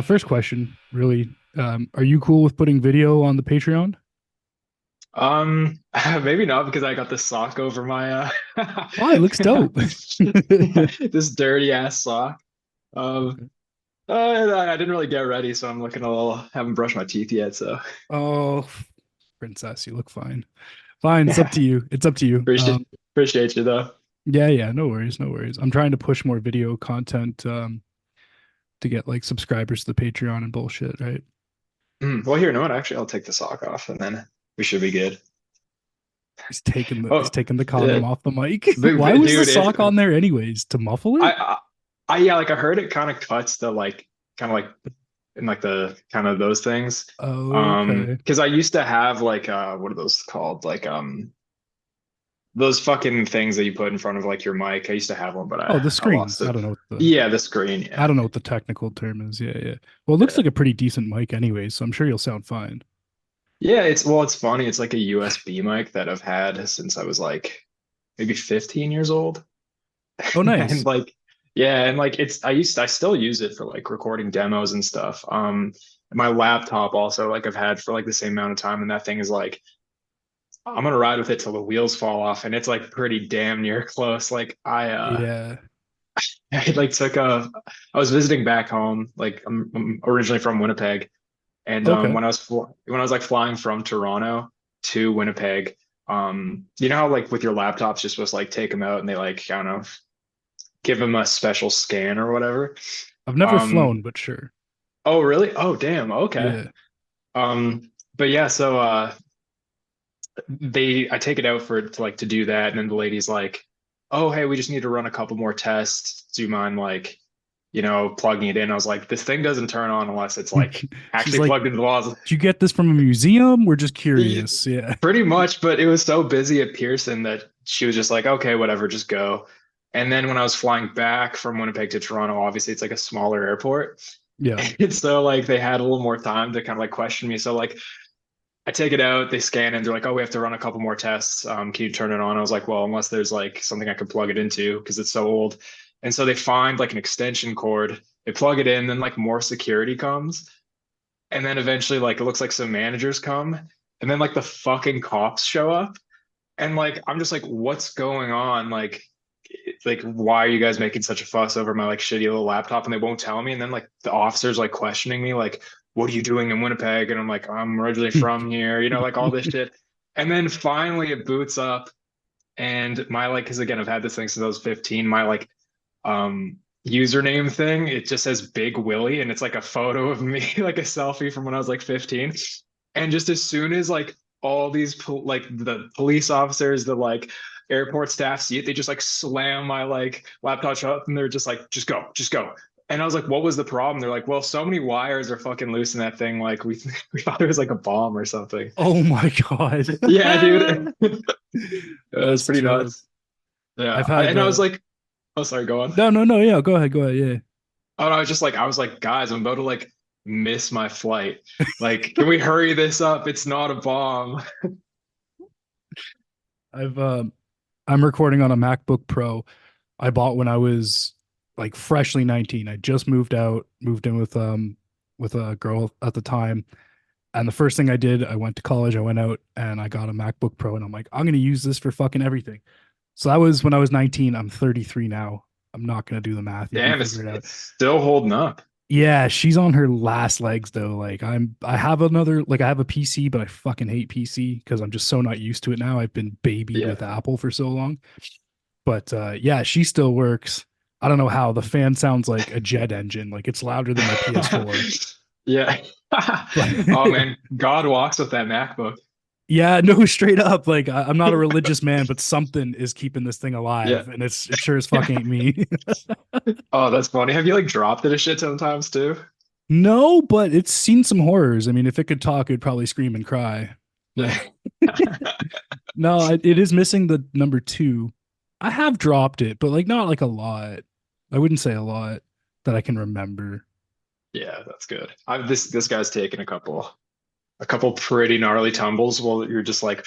First question, really. Are you cool with putting video on the Patreon? Maybe not because I got this sock over my Why? It looks dope. this dirty ass sock. Um, Okay. I didn't really get ready, so I'm looking a little. Haven't brushed my teeth yet, so Oh, princess, you look fine. Fine, it's up yeah. to you. It's up to you. Appreciate you though. Yeah, yeah, no worries, no worries. I'm trying to push more video content to get like subscribers to the Patreon and bullshit, right? Well, here, no what? Actually, I'll take the sock off, and then we should be good. He's Oh, taking the condom yeah, off the mic. Why but was the dude, sock on there anyways? To muffle I, it? I, yeah, like I heard it kind of cuts the like, kind of like in like the kind of those things. Okay. Because I used to have like what are those called? Like those fucking things that you put in front of like your mic. I used to have one, but Oh, the I lost screens. I it. don't know what the Yeah, the screen. I Yeah. don't know what the technical term is. Yeah, yeah. Well, it looks Yeah. like a pretty decent mic anyway, so I'm sure you'll sound fine. Yeah, it's funny. It's like a USB mic that I've had since I was like maybe 15 years old. Oh, And nice. like yeah, and like I still use it for like recording demos and stuff. My laptop also like I've had for like the same amount of time, and that thing is like I'm gonna ride with it till the wheels fall off, and it's like pretty damn near close. Like Yeah. I like took a I was visiting back home. Like I'm originally from Winnipeg, and Okay. when I was like flying from Toronto to Winnipeg, you know how like with your laptops you're supposed to like take them out and they like I don't know give them a special scan or whatever. I've never Um, flown, but sure. oh really? Oh damn. Okay. Yeah. But yeah, so I take it out for it to like to do that, and then the lady's like, "Oh, hey, we just need to run a couple more tests. Do you mind like, plugging it in?" I was like, "This thing doesn't turn on unless it's like She's actually like, plugged into the walls." "Did you get this from a museum? We're just Y- curious." Yeah. Pretty much, but it was so busy at Pearson that she was just like, "Okay, whatever, just go." And then when I was flying back from Winnipeg to Toronto, obviously it's like a smaller airport. Yeah. And so like they had a little more time to kind of like question me. So like I take it out, they scan it, and they're like, "Oh, we have to run a couple more tests. Can you turn it on?" I was like, "Well, unless there's like something I can plug it into because it's so old." And so they find like an extension cord, they plug it in, then like more security comes, and then eventually like it looks like some managers come, and then like the fucking cops show up, and like I'm just like, "What's going on?" Like why are you guys making such a fuss over my like shitty little laptop? And they won't tell me. And then like the officers like questioning me, like, "What are you doing in Winnipeg?" And I'm like, "I'm originally from here," like all this shit. And then finally it boots up, and my like, because again, I've had this thing since I was 15. My like username thing, it just says Big Willie, and it's like a photo of me, like a selfie from when I was like 15. And just as soon as like all these like the police officers, the like airport staff see it, they just like slam my like laptop shut, and they're just like, "Just go, just go." And I was like, "What was the problem?" They're like, "Well, so many wires are fucking loose in that thing. Like we thought it was like a bomb or something." Oh my God. Yeah, dude. It was That's pretty tough. nuts. Yeah. I've had And I was like, oh, sorry, go on. no, no, no. Yeah, go ahead. Go ahead. Yeah. Oh, and I was like, "Guys, I'm about to like miss my flight. Like, can we hurry this up? It's not a bomb." I've I'm recording on a MacBook Pro I bought when I was like freshly 19. I just moved out, moved in with a girl at the time. And the first thing I did, I went to college, I went out and I got a MacBook Pro and I'm like, I'm gonna use this for fucking everything. So that was when I was 19. I'm 33 now. I'm not gonna do the math. You can Damn, figure it out. it's still holding up. Yeah, she's on her last legs though. I have another like I have a PC, but I fucking hate PC because I'm just so not used to it now. I've been babied Yeah. with Apple for so long. But yeah, she still works. I don't know how the fan sounds like a jet engine. Like it's louder than my PS4. Yeah. But Oh man, God walks with that MacBook. yeah, no, straight up. Like I'm not a religious man, but something is keeping this thing Yeah. alive, and it sure as fuck ain't me. Oh, that's funny. Have you like dropped it a shit sometimes too? No, but it's seen some horrors. I mean, if it could talk, it'd probably scream and cry. Yeah. Like, no, it is missing the number two. I have dropped it, but like not like a lot. I wouldn't say a lot that I can remember. Yeah, that's good. This guy's taken a couple pretty gnarly tumbles while you're just like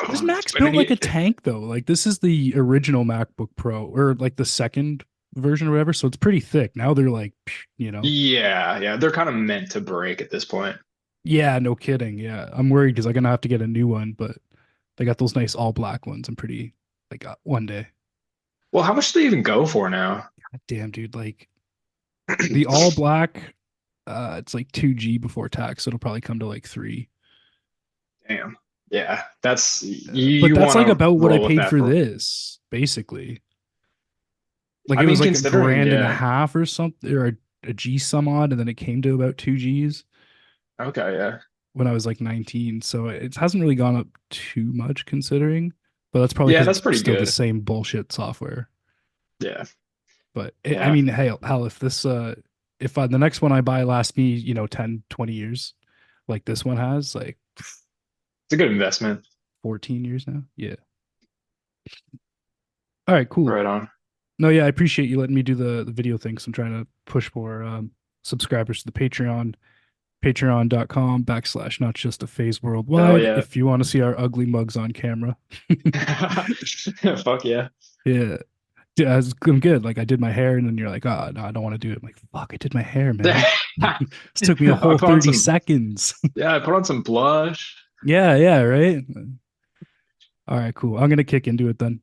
This Mac's built spinning like a it. tank though. Like this is the original MacBook Pro or like the second version or whatever. So it's pretty thick. Now they're like, you know, Yeah, yeah, they're kind of meant to break at this point. yeah, no kidding. Yeah, I'm worried because I'm gonna have to get a new one, but they got those nice all black ones. I'm pretty like one day. Well, how much do they even go for now? God damn, dude, like the all black, it's like 2G before tax, so it'll probably come to like three. Damn. Yeah, that's But you that's want like to about what I roll with paid that for for. this, basically. Like I it was mean, like a considering, grand and a yeah. half or something, or a G some odd, and then it came to about 2Gs Okay, yeah. when I was like 19. So it hasn't really gone up too much considering, but that's probably Yeah, because that's it's pretty still the good. same bullshit software. Yeah. But I Yeah. mean, hell, if this, if the next one I buy lasts me, 10, 20 years, like this one has, like It's a good investment. 14 years now. Yeah. All right, cool. Right on. No, yeah, I appreciate you letting me do the video thing. 'Cause I'm trying to push more subscribers to the Patreon, patreon.com/ not just a phase Hell worldwide. yeah. If you want to see our ugly mugs on camera. Fuck yeah. Yeah. Yeah, I'm good. Like I did my hair, and then you're like, oh no, I don't want to do it. I'm like, fuck, I did my hair, man. This took me a I whole put on 30 some, seconds. yeah, I put on some blush. Yeah, yeah, right. All right, cool. I'm gonna kick into it then.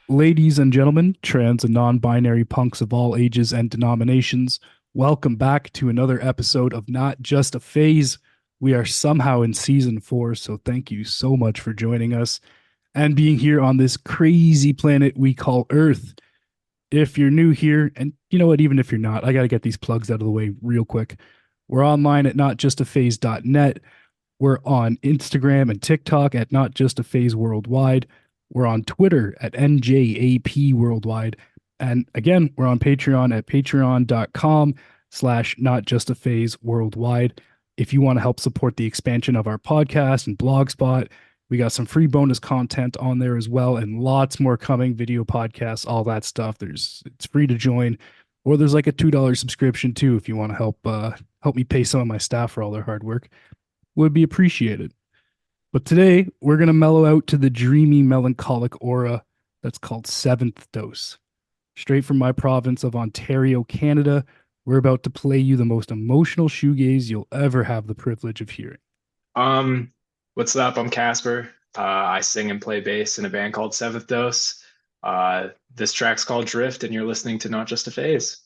Ladies and gentlemen, trans and non-binary punks of all ages and denominations, welcome back to another episode of Not Just a Phase. We are somehow in season 4, so thank you so much for joining us and being here on this crazy planet we call Earth. If you're new here, and you know what, even if you're not, I got to get these plugs out of the way real quick. We're online at notjustaphase.net. We're on Instagram and TikTok at Not Just a Phase Worldwide. We're on Twitter at NJAP Worldwide. And again, we're on Patreon at patreon.com/ not just a phase worldwide. If you want to help support the expansion of our podcast and Blogspot, we got some free bonus content on there as well, and lots more coming, video podcasts, all that stuff. It's free to join, or there's like a $2 subscription too if you want to help me pay some of my staff for all their hard work. Would be appreciated. But today we're gonna mellow out to the dreamy, melancholic aura that's called Seventh Dose. Straight from my province of Ontario, Canada, we're about to play you the most emotional shoegaze you'll ever have the privilege of hearing. Um, what's up? I'm Casper. I sing and play bass in a band called Seventh Dose. This track's called Drift, and you're listening to Not Just a Phase.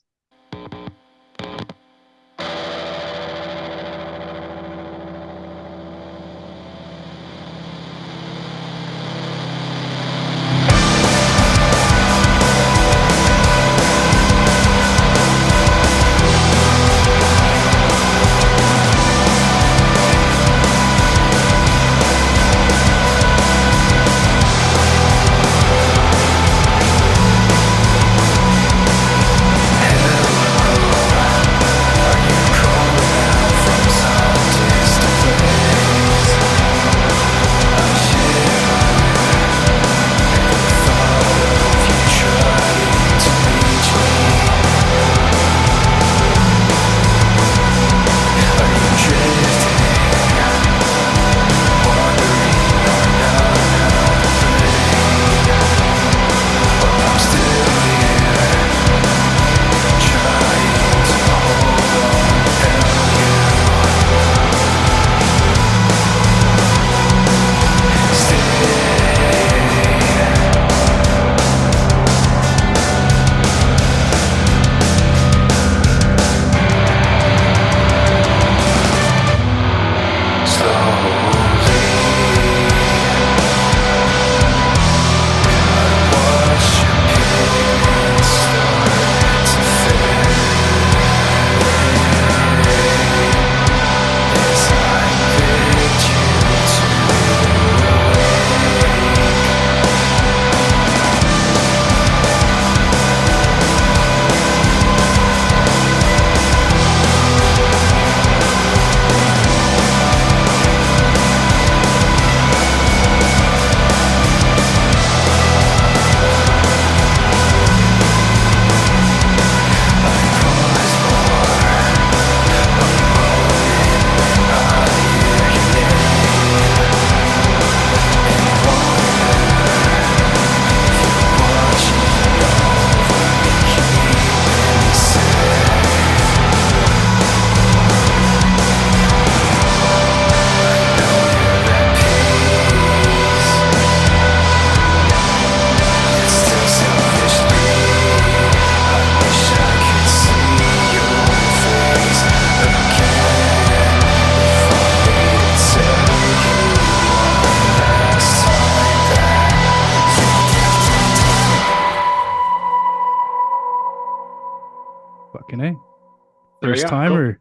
There we First go. Cool. timer.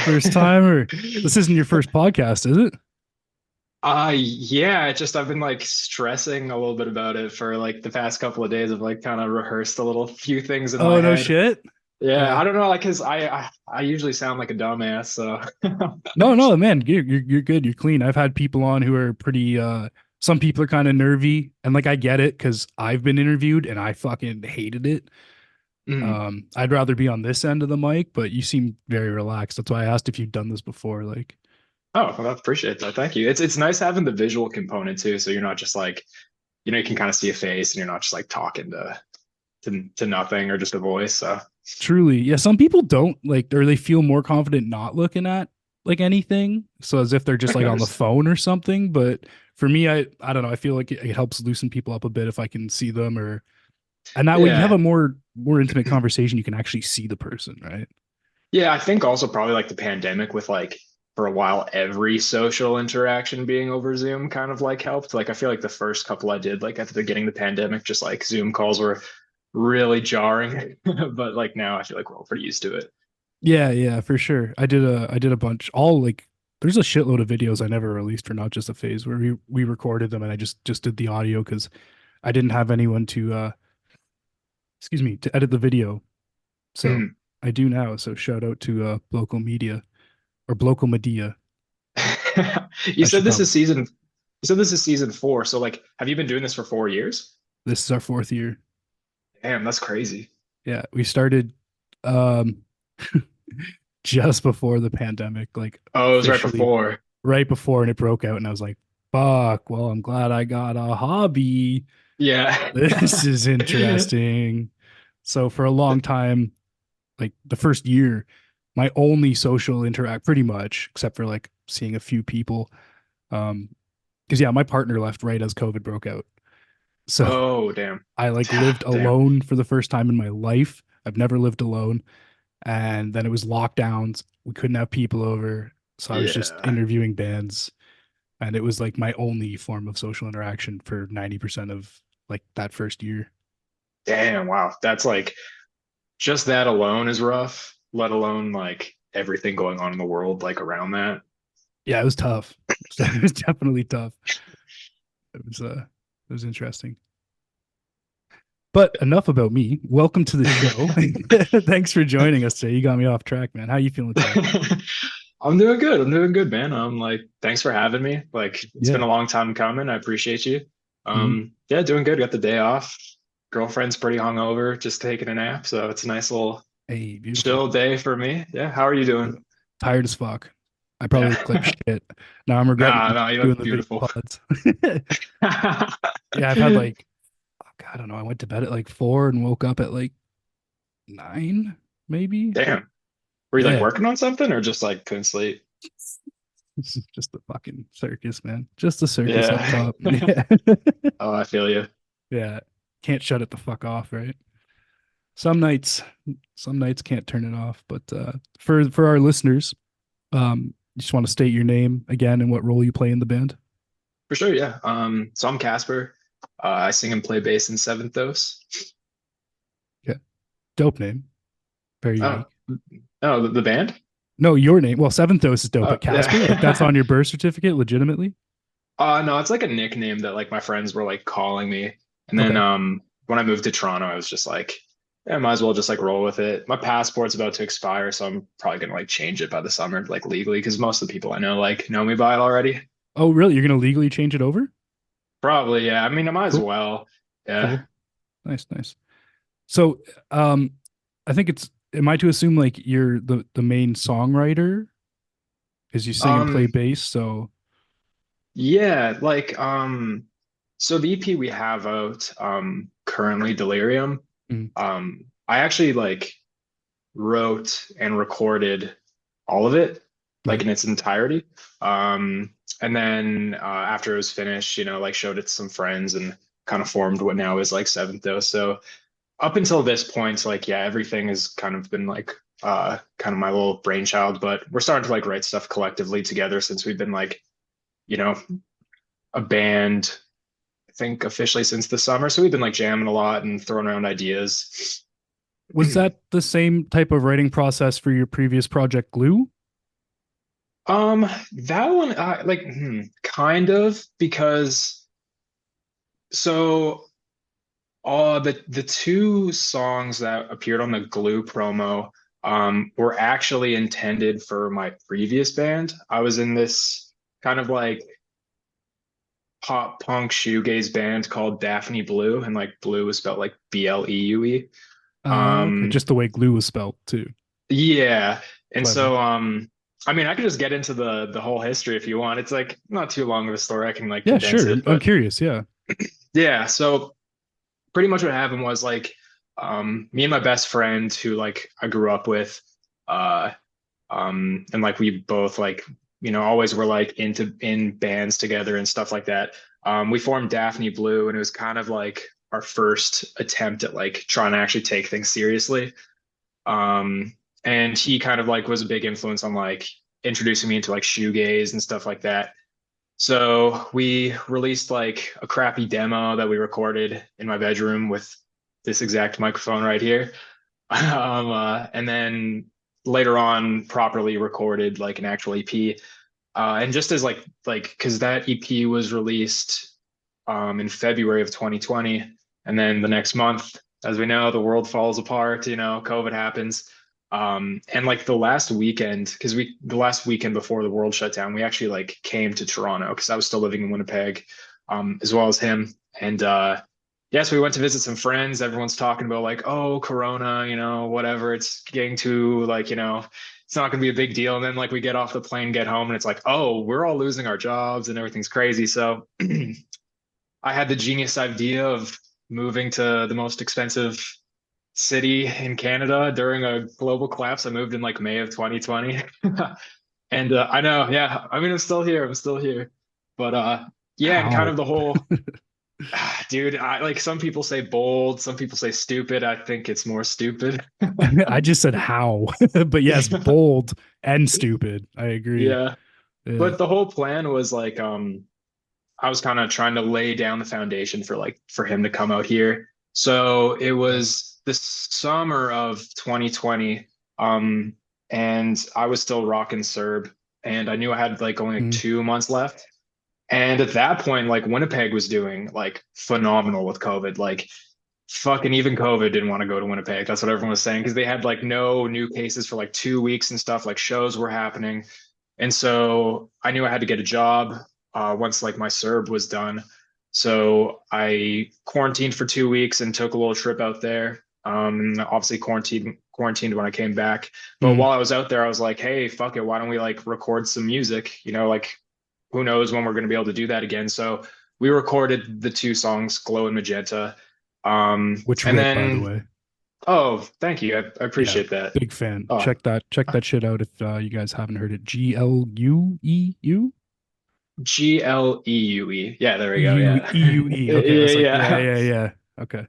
First timer. This isn't your first podcast, is it? Yeah, I've been like stressing a little bit about it for like the past couple of days. I've like kind of rehearsed a little few things in my Oh, no head. shit. Yeah, Yeah. I don't know, like, cause I usually sound like a dumbass, so No, no, man, you're good. You're clean. I've had people on who are pretty some people are kind of nervy and like I get it because I've been interviewed and I fucking hated it. Mm. I'd rather be on this end of the mic, but you seem very relaxed. That's why I asked if you've done this before. Like, Oh, well, I appreciate that. Thank you. It's nice having the visual component too, so you're not just like, you can kind of see a face and you're not just like talking to nothing or just a voice. So truly, yeah, some people don't like or they feel more confident not looking at like anything. So as if they're I just can like on the understand. phone or something. But for me, I don't know. I feel like it helps loosen people up a bit if I can see them or and that way you have Yeah. a more intimate conversation. You can actually see the person, right? Yeah, I think also probably like the pandemic with like for a while every social interaction being over Zoom kind of like helped. Like I feel like the first couple I did like at the beginning of the pandemic, just like Zoom calls were really jarring. But like now I feel like we're all pretty used to it. Yeah, yeah, for sure. I did a bunch. All like there's a shitload of videos I never released for not just a phase where we recorded them and I just did the audio because I didn't have anyone to excuse me to edit the video. So Mhm. I do now. So shout out to local media or local media. You I said should this probably is season you said this is season 4. So like have you been doing this for 4 years? this is our fourth year. Damn, that's crazy. Yeah, we started um just before the pandemic, like Oh, it was right officially before. right before and it broke out and I was like, fuck, well, I'm glad I got a hobby. Yeah. This is interesting. So for a long time, like the first year, my only social interact pretty much, except for like seeing a few people. Because yeah, my partner left right as COVID broke out. So Oh, damn. I like lived Damn. alone for the first time in my life. I've never lived alone. And then it was lockdowns. We couldn't have people over. So I was just Yeah. interviewing bands. And it was like my only form of social interaction for 90% of like that first year. Damn, wow. That's like just that alone is rough, let alone like everything going on in the world like around that. Yeah, it was tough. It was definitely tough. It was interesting. But enough about me. Welcome to the show. Thanks for joining us today. You got me off track, man. How you feeling today? I'm doing good. I'm doing good, man. Like, thanks for having me. Like, it's been Yeah. a long time coming. I appreciate you. Mhm. Yeah, doing good. Got the day off. Girlfriend's pretty hungover, just taking a nap. So it's a nice little Hey, beautiful. chill day for me. Yeah. How are you doing? Tired as fuck. I probably look like Yeah. shit. Now I'm regretting Nah, you doing look the video beautiful. pods. Yeah, I've had like I don't know. I went to bed at like 4 and woke up at like 9, maybe. Damn. Were you like Yeah. working on something or just like couldn't sleep? This is just a fucking circus, man. Just a circus up Yeah. top. Yeah. Oh, I feel you. Yeah. Can't shut it the fuck off, right? Some nights can't turn it off. But for our listeners, you just want to state your name again and what role you play in the band. For sure, yeah. So I'm Casper. I sing and play bass in Seventh Dose. Yeah. Dope name. Very Oh, unique. oh, the band? No, your name. Well, Seventh Dose is dope, Oh, but Casper, like that's yeah. on your birth certificate, legitimately. No, it's like a nickname that like my friends were like calling me. And then Okay. when I moved to Toronto, I was just like, yeah, might as well just like roll with it. My passport's about to expire, so I'm probably gonna like change it by the summer, like legally, because most of the people I know like know me by it already. Oh, really? You're gonna legally change it over? Probably, yeah. I mean, I might as Cool. well. Yeah. Cool. Nice, nice. So, I think am I to assume like you're the main songwriter because you sing and play Um, bass? So, yeah, like so the EP we have out currently Delirium. mm, I actually like wrote and recorded all of it like right. in its entirety. And then after it was finished, like showed it to some friends and kind of formed what now is like Seventh Dose. So up until this point, like yeah, everything has kind of been like kind of my little brainchild, but we're starting to like write stuff collectively together since we've been like, you know, a band, I think officially since the summer. So we've been like jamming a lot and throwing around ideas. Was that the same type of writing process for your previous project, Glue? That one, kind of, because so the two songs that appeared on the Glue promo were actually intended for my previous band. I was in this kind of like pop punk shoegaze band called Daphne Blue, and like Blue is spelled like Bleue. Okay, Um, just the way glue was spelled too. yeah, and Clever. so I mean, I could just get into the whole history if you want. It's like not too long of a story. I can like Yeah, condense sure. it, I'm but curious. Yeah. yeah. So pretty much what happened was like me and my best friend who like I grew up with, uh, and like we both like always were like in bands together and stuff like that. We formed Daphne Blue, and it was kind of like our first attempt at like trying to actually take things seriously. Um, and he kind of like was a big influence on like introducing me into like shoegaze and stuff like that. So we released like a crappy demo that we recorded in my bedroom with this exact microphone right here. And then later on properly recorded like an actual EP. And just as like because that EP was released in February of 2020, and then the next month, as we know, the world falls apart. COVID happens. And like the last weekend, because we the last weekend before the world shut down, we actually like came to Toronto because I was still living in Winnipeg, as well as him. And yeah, so we went to visit some friends. Everyone's talking about like, oh, Corona, whatever. It's getting to like, it's not going to be a big deal. And then like we get off the plane, get home, and it's like, oh, we're all losing our jobs and everything's crazy. So I had the genius idea of moving to the most expensive city in Canada during a global collapse. I moved in like May of 2020. And I know, yeah, I mean, I'm still here. I'm still here. But yeah, and kind How? of the whole, dude, I like some people say bold, some people say stupid. I think it's more stupid. I just said how, but yes, bold and stupid. I agree. Yeah. Yeah. But the whole plan was like, I was kind of trying to lay down the foundation for like for him to come out here. So it Yeah. was the summer of 2020, and I was still rocking Serb, and I knew I had like only like Mm. 2 months left. And at that point, like Winnipeg was doing like phenomenal with COVID. Like fucking even COVID didn't want to go to Winnipeg. That's what everyone was saying because they had like no new cases for like 2 weeks and stuff. Like shows were happening. And so I knew I had to get a job once like my Serb was done. So I quarantined for 2 weeks and took a little trip out there. Obviously quarantined when I came back. But Mm. while I was out there, I was like, hey, fuck it, why don't we like record some music? Like who knows when we're going to be able to do that again. So we recorded the two songs, Glow and Magenta. Which And rip, by the then, way. oh, thank you. I Yeah, appreciate that. big fan. Oh, Check that shit out if you guys haven't heard it. GLUEU? Glue. Yeah, there we go. EU Yeah. EUE. Okay, I Yeah, was like, yeah, yeah. yeah, yeah. Okay.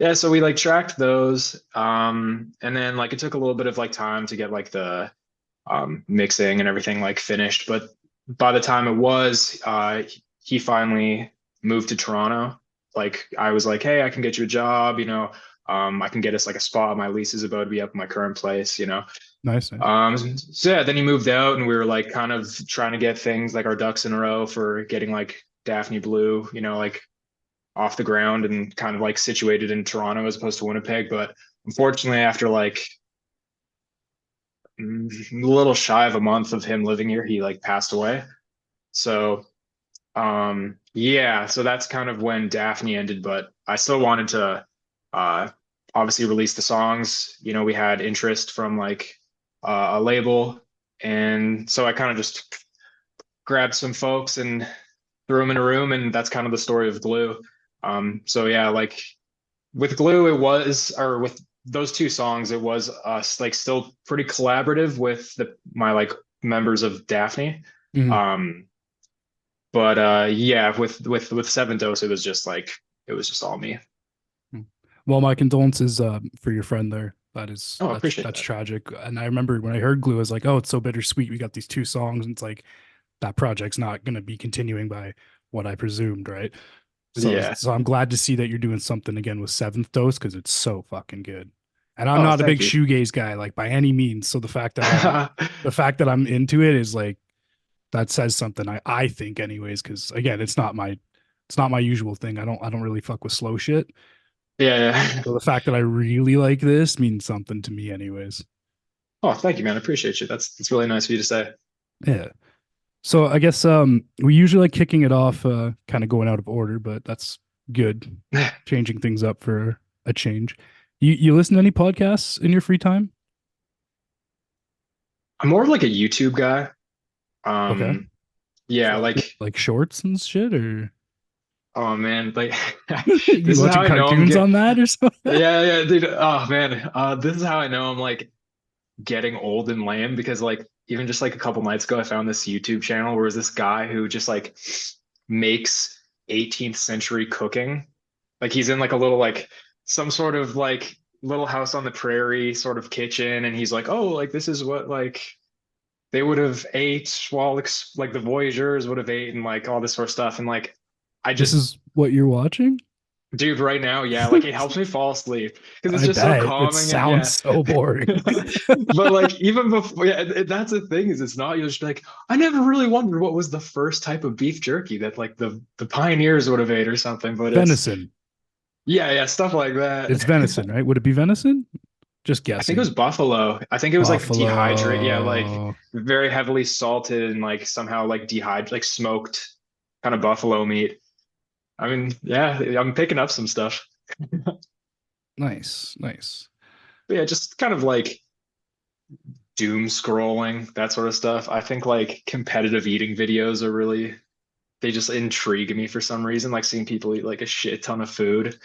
Yeah, so we like tracked those. And then like it took a little bit of like time to get like the mixing and everything like finished. But by the time it was, he finally moved to Toronto. Like I was like, hey, I can get you a job, I can get us like a spot. My lease is about to be up in my current place. Nice, nice. So yeah, then he moved out and we were like kind of trying to get things like our ducks in a row for getting like Daphne Blue, like off the ground and kind of like situated in Toronto as opposed to Winnipeg. But unfortunately, after like a little shy of a month of him living here, he like passed away. So yeah, so that's kind of when Daphne ended, but I still wanted to uh obviously release the songs. We had interest from like a label, and so I kind of just grabbed some folks and threw them in a room, and that's kind of the story of Glue. So yeah, like with Glue, it was, or with those two songs, it was us like still pretty collaborative with my like members of Daphne. Mhm. Um, but yeah, with Seven Dose, it was just all me. Mm. Well, my condolences for your friend there. That is Oh, I that's appreciate that's that. tragic. And I remember when I heard Glue, I was like, oh, it's so bittersweet. We got these two songs, and it's like that project's not going to be continuing by what I presumed, right? So Yeah. so I'm glad to see that you're doing something again with Seventh Dose because it's so fucking good. And I'm Oh, not a big thank you. shoegaze guy, like by any means. So the fact that I'm into it is like that says something. I think anyways, because again, it's not my usual thing. I don't really fuck with slow shit. Yeah, yeah. So the fact that I really like this means something to me anyways. Oh, thank you, man. I appreciate you. That's really nice of you to say. Yeah. So I guess we usually like kicking it off kind of going out of order, but that's good. Changing things up for a change. You listen to any podcasts in your free time? I'm more of like a YouTube guy. Okay. Yeah, So like, like shorts and shit or oh man, like you this is how watching I know I'm cartoons on that or something? yeah, yeah, dude. Oh man, this is how I know I'm like getting old and lame because like even just like a couple nights ago, I found this YouTube channel where there's this guy who just like makes 18th century cooking. Like he's in like a little like some sort of like little house on the prairie sort of kitchen, and he's like, oh, like this is what like they would have ate while like the voyageurs would have ate and like all this sort of stuff. And like I This just is what you're watching? dude, right now, yeah, like it helps me fall asleep because it's I just so bet. It calming and sounds yeah. so boring. But like even before, yeah, that's the thing is it's not. You'll just be like, I never really wondered what was the first type of beef jerky that like the pioneers would have ate or something. But it's Venison. yeah, yeah, stuff like that. It's venison, right? Would it be venison? Just I think it was guessing. buffalo. I think it was like dehydrate. Yeah, like Buffalo. very heavily salted and like somehow like dehydrate, like smoked kind of buffalo meat. I mean, yeah, I'm picking up some stuff. Nice, nice. But yeah, just kind of like doom scrolling, that sort of stuff. I think like competitive eating videos are really, they just intrigue me for some reason. Like seeing people eat like a shit ton of food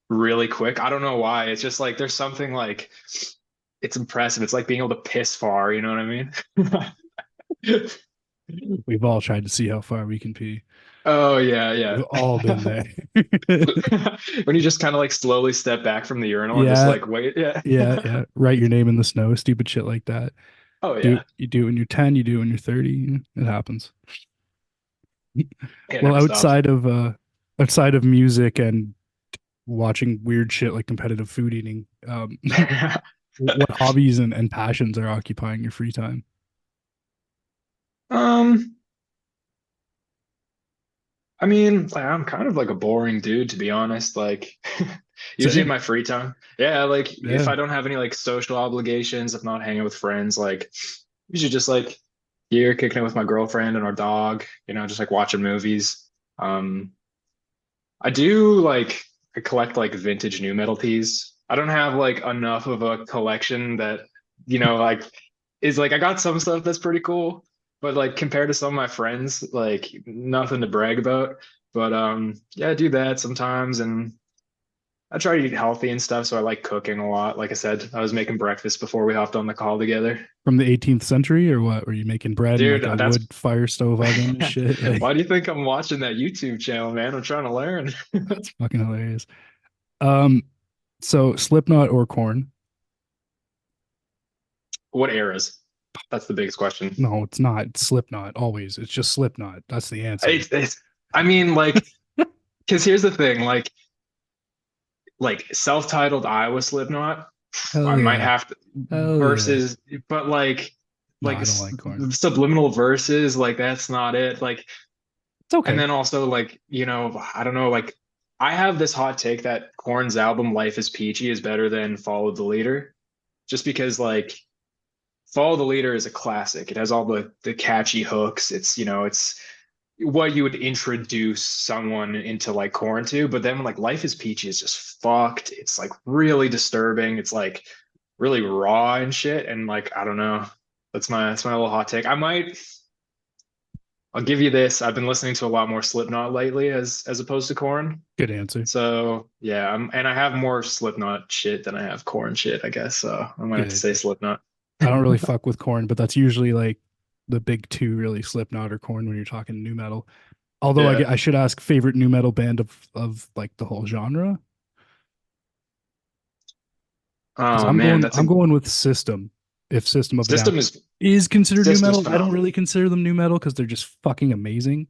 really quick. I don't know why. It's just like there's something like it's impressive. It's like being able to piss far, you know what I mean? We've all tried to see how far we can pee. Oh yeah, We've yeah. all been there. When you just kind of like slowly step back from the urinal and just Yeah, like wait, yeah. yeah, yeah. Write your name in the snow, stupid shit like that. Oh Do yeah. you do it when you're 10, you do it when you're 30. It happens. It Well, never stops. outside of music and watching weird shit like competitive food eating, what hobbies and passions are occupying your free time? Um, I mean, like, I'm kind of like a boring dude, to be honest. Like, usually in Same. my free time, yeah, like if Yeah. I don't have any like social obligations, if not hanging with friends, like usually just like here kicking it with my girlfriend and our dog, just like watching movies. Um, I do like I collect like vintage new metal teas. I don't have like enough of a collection that, like is like I got some stuff that's pretty cool, but like compared to some of my friends, like nothing to brag about. But yeah, I do that sometimes and I try to eat healthy and stuff, so I like cooking a lot. Like I said, I was making breakfast before we hopped on the call together. From the 18th century or what? Were you making bread in Dude, like a that's wood fire stove oven and shit? Like why do you think I'm watching that YouTube channel, man? I'm trying to learn. that's fucking hilarious. Um, so Slipknot or Corn? What eras? That's the biggest question. No, it's not. It's Slipknot always. It's just Slipknot. That's the answer. I mean, like, because here's the thing, like self-titled Iowa Slipknot, I Hell might yeah. have to Hell yeah. versus, but No, like I don't like Corn. subliminal verses, like that's not it. Like, It's and okay. then also like, I don't know, like I have this hot take that Korn's album Life is Peachy is better than Follow the Leader, just because like Follow the Leader is a classic. It has all the catchy hooks. It's what you would introduce someone into like Corn to, but then like Life is Peachy is just fucked. It's like really disturbing. It's like really raw and shit. And like I don't know. That's my little hot take. I'll give you this. I've been listening to a lot more Slipknot lately as opposed to Corn. Good answer. So yeah, and I have more Slipknot shit than I have Corn shit, I guess. So I'm gonna have to Good. say Slipknot. I don't really fuck with Corn, but that's usually like the big two, really Slipknot or Corn when you're talking new metal. Although Yeah. I should ask favorite new metal band of like the whole genre because Oh man, that's I'm a going with System. If System of a Down system is is considered new system's metal, I don't phenomenal. really consider them new metal because they're just fucking amazing.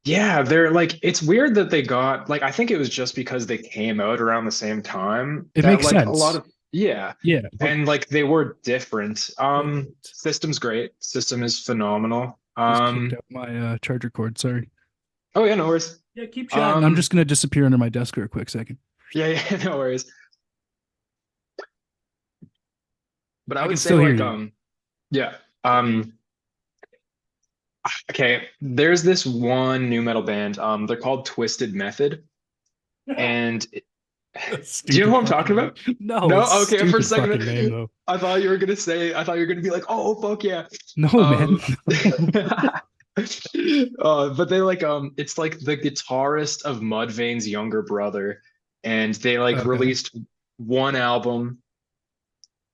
Yeah, they're like it's weird that they got like I think it was just because they came out around the same time It that makes like a lot sense. of Yeah. Yeah, okay. And like they were different. Right. System's great. System is phenomenal. Just kicked out my charger cord. Sorry. Oh yeah, no worries. Yeah, keep chatting. I'm Um, just gonna disappear under my desk for a quick second. yeah, yeah, no worries. But I I would can say still hear like you. yeah. Um, okay, there's this one new metal band. They're called Twisted Method. And do you know Stupid who I'm fucking talking name. about? No, No? it's Okay, for a stupid fucking name second, though. I thought you were gonna be like, oh fuck yeah. No, man. Um but they like it's like the guitarist of Mudvayne's younger brother, and they like Okay. released one album.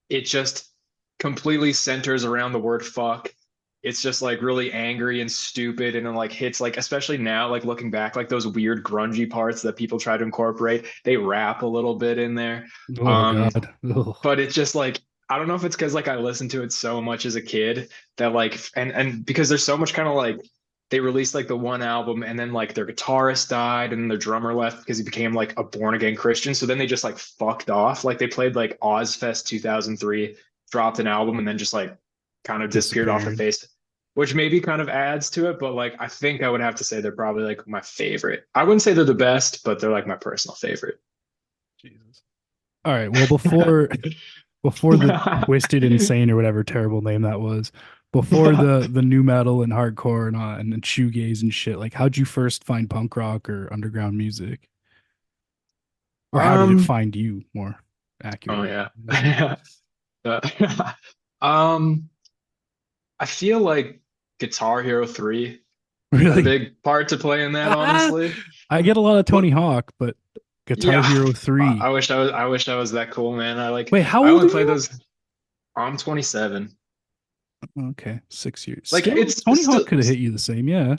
It just completely centers around the word fuck. It's just like really angry and stupid, and then like hits like, especially now, like looking back, like those weird grungy parts that people try to incorporate. They rap a little bit in there. Oh Um, God. Ugh. but it's just like, I don't know if it's because like I listened to it so much as a kid that like, and because there's so much kind of like, they released like the one album and then like their guitarist died and their drummer left because he became like a born again Christian. So then they just like fucked off. Like they played like Ozfest 2003, dropped an album, and then just like kind of disappeared off the Disappeared. face, which maybe kind of adds to it. But like, I think I would have to say they're probably like my favorite. I wouldn't say they're the best, but they're like my personal favorite. Jesus. All right. Well, before the twisted insane or whatever terrible name that was, before the new metal and hardcore and shoegaze and shit, like how'd you first find punk rock or underground music? Or how did it um, find you more oh accurately? yeah. Uh, um, I feel like Guitar Hero 3 had a Really? big part to play in that, Ah, honestly. I get a lot of But Tony Hawk, but Guitar yeah, Hero I 3. wish I wish I was that cool, man. I like Wait, how I old only are play you? those. I'm 27. Okay, 6 years. Like Still, it's Tony Hawk still could have hit you the same. Yeah.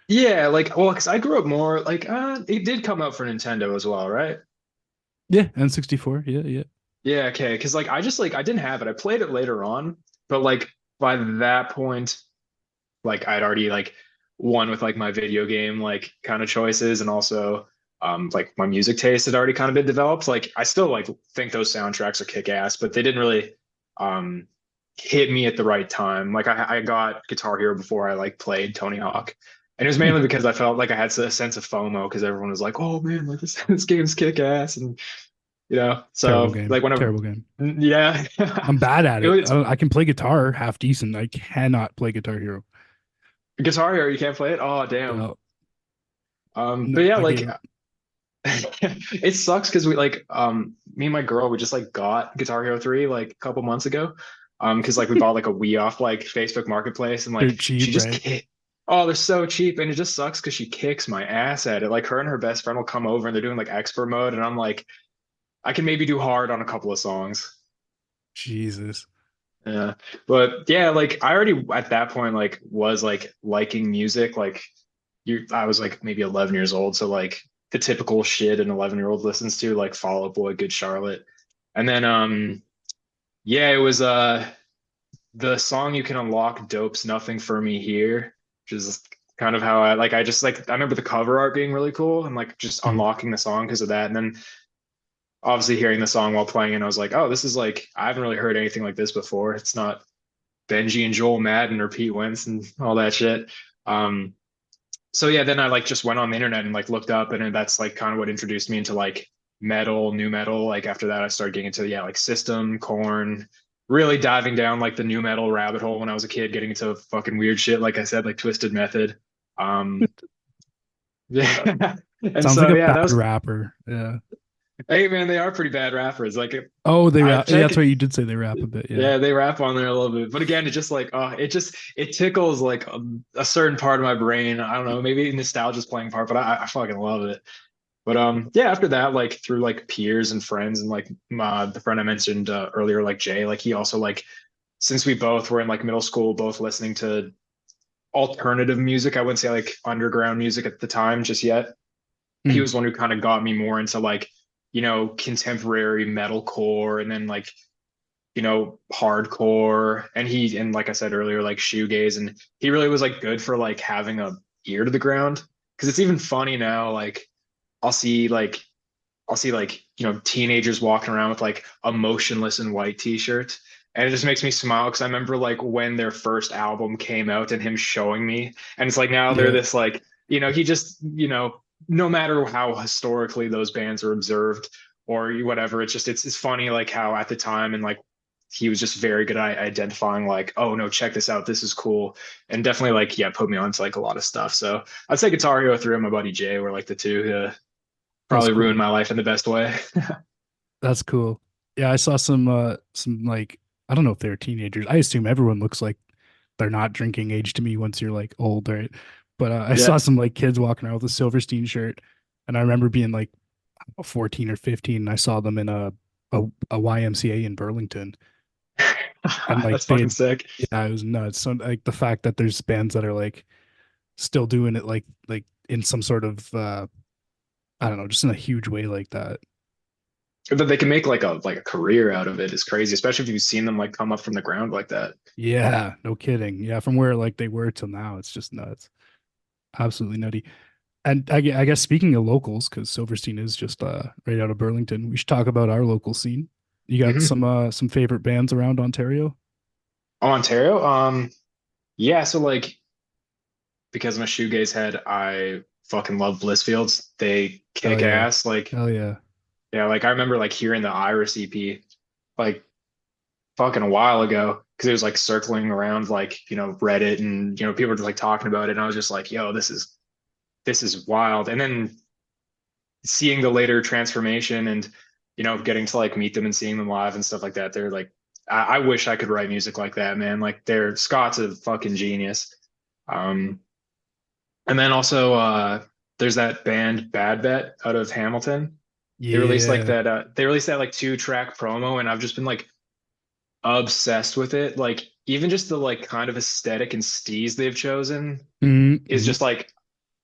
yeah, like well, because I grew up more like it did come out for Nintendo as well, right? Yeah, N64. Yeah, yeah. Yeah, okay. Because like I just like I didn't have it. I played it later on, but like by that point, like I'd already like won with like my video game like kind of choices, and also like my music taste had already kind of been developed. Like I still like think those soundtracks are kick ass, but they didn't really um hit me at the right time. Like I got Guitar Hero before I like played Tony Hawk. And it was Hmm. mainly because I felt like I had a sense of FOMO because everyone was like, "Oh man, like this game's kick ass," and Terrible so game. like whenever, Terrible game. yeah, I'm bad at it it. was I can play guitar half decent. I cannot play Guitar Hero. Guitar Hero. You can't play it. Oh damn. No, But no, yeah, I like gave up. it sucks because we like me and my girl we just like got Guitar Hero 3 like a couple months ago. Because like we bought like a Wii off like Facebook Marketplace, and They're like she cheap, just right? kick oh, they're so cheap, and it just sucks because she kicks my ass at it. Like her and her best friend will come over and they're doing like expert mode, and I'm like, I can maybe do hard on a couple of songs. Jesus. Yeah. But yeah, like I already at that point like was like liking music. Like I was like maybe 11 years old. So like the typical shit an 11-year-old listens to, like Fall Out Boy, Good Charlotte. And then yeah, it was the song You Can Unlock Dope's Nothing for Me Here, which is kind of how I just like I remember the cover art being really cool and like just Mhm. unlocking the song because of that. And then obviously hearing the song while playing it, I was like, oh, this is like I haven't really heard anything like this before. It's not Benji and Joel Madden or Pete Wentz and all that shit. Um, so yeah, then I like just went on the internet and like looked up, and then that's like kind of what introduced me into like metal, new metal. Like after that, I started getting into yeah, like System, Corn, really diving down like the new metal rabbit hole when I was a kid, getting into fucking weird shit. Like I said, like Twisted Method. Um, yeah, and Sounds like so a yeah, that bad was. rapper. Yeah. Hey man, they are pretty bad rappers. Like Oh, they I rap. Yeah, check that's right. You did say they rap a bit. Yeah. yeah, they rap on there a little bit. But again, it just like it tickles like a certain part of my brain. I don't know, maybe nostalgia's playing part, but I fucking love it. But yeah, after that, like through like peers and friends and like the friend I mentioned earlier, like Jay, like he also like since we both were in like middle school, both listening to alternative music. I wouldn't say like underground music at the time just yet. He Mhm. was one who kind of got me more into like, contemporary metalcore, and then like hardcore, and like I said earlier, like shoegaze, and he really was like good for like having a ear to the ground. Because it's even funny now, like I'll see like I'll see like, teenagers walking around with like a motionless in white t-shirt. And it just makes me smile because I remember like when their first album came out and him showing me. And it's like now they're Yeah, this like, he just, no matter how historically those bands are observed or whatever, it's funny like how at the time and like he was just very good at identifying like, oh no, check this out. This is cool. And definitely like, yeah, put me on to like a lot of stuff. So I'd say Guitar Hero 3 and my buddy Jay were like the two who that's probably ruined cool. my life in the best way. That's cool. Yeah, I saw some like I don't know if they're teenagers. I assume everyone looks like they're not drinking age to me once you're like old, right? But I Yeah. saw some like kids walking around with a Silverstein shirt, and I remember being like 14 or 15, and I saw them in a YMCA in Burlington, and like That's they fucking had, sick. yeah, it was nuts. So like the fact that there's bands that are like still doing it like in some sort of I don't know, just in a huge way like that. That they can make like a career out of it is crazy, especially if you've seen them like come up from the ground like that. Yeah, no kidding. Yeah, from where like they were till now, it's just nuts. Absolutely nutty. And I guess speaking of locals, because Silverstein is just right out of Burlington, we should talk about our local scene. You got Hmm. some favorite bands around Ontario? Oh, Ontario? Yeah, so like because I'm a shoegaze head, I fucking love Blissfields. They Hell kick yeah. ass. Like, Hell yeah. yeah, like I remember like hearing the Iris EP like fucking a while ago because it was like circling around like, Reddit and people were just like talking about it. And I was just like, yo, this is wild. And then seeing the later transformation and getting to like meet them and seeing them live and stuff like that, they're like I wish I could write music like that, man. Like they're Scott's a fucking genius. um and then also there's that band Bad Bet out of Hamilton. Yeah. They released that like 2-track promo, and I've just been like obsessed with it. Like even just the like kind of aesthetic and steez they've chosen is Mm-hmm. just like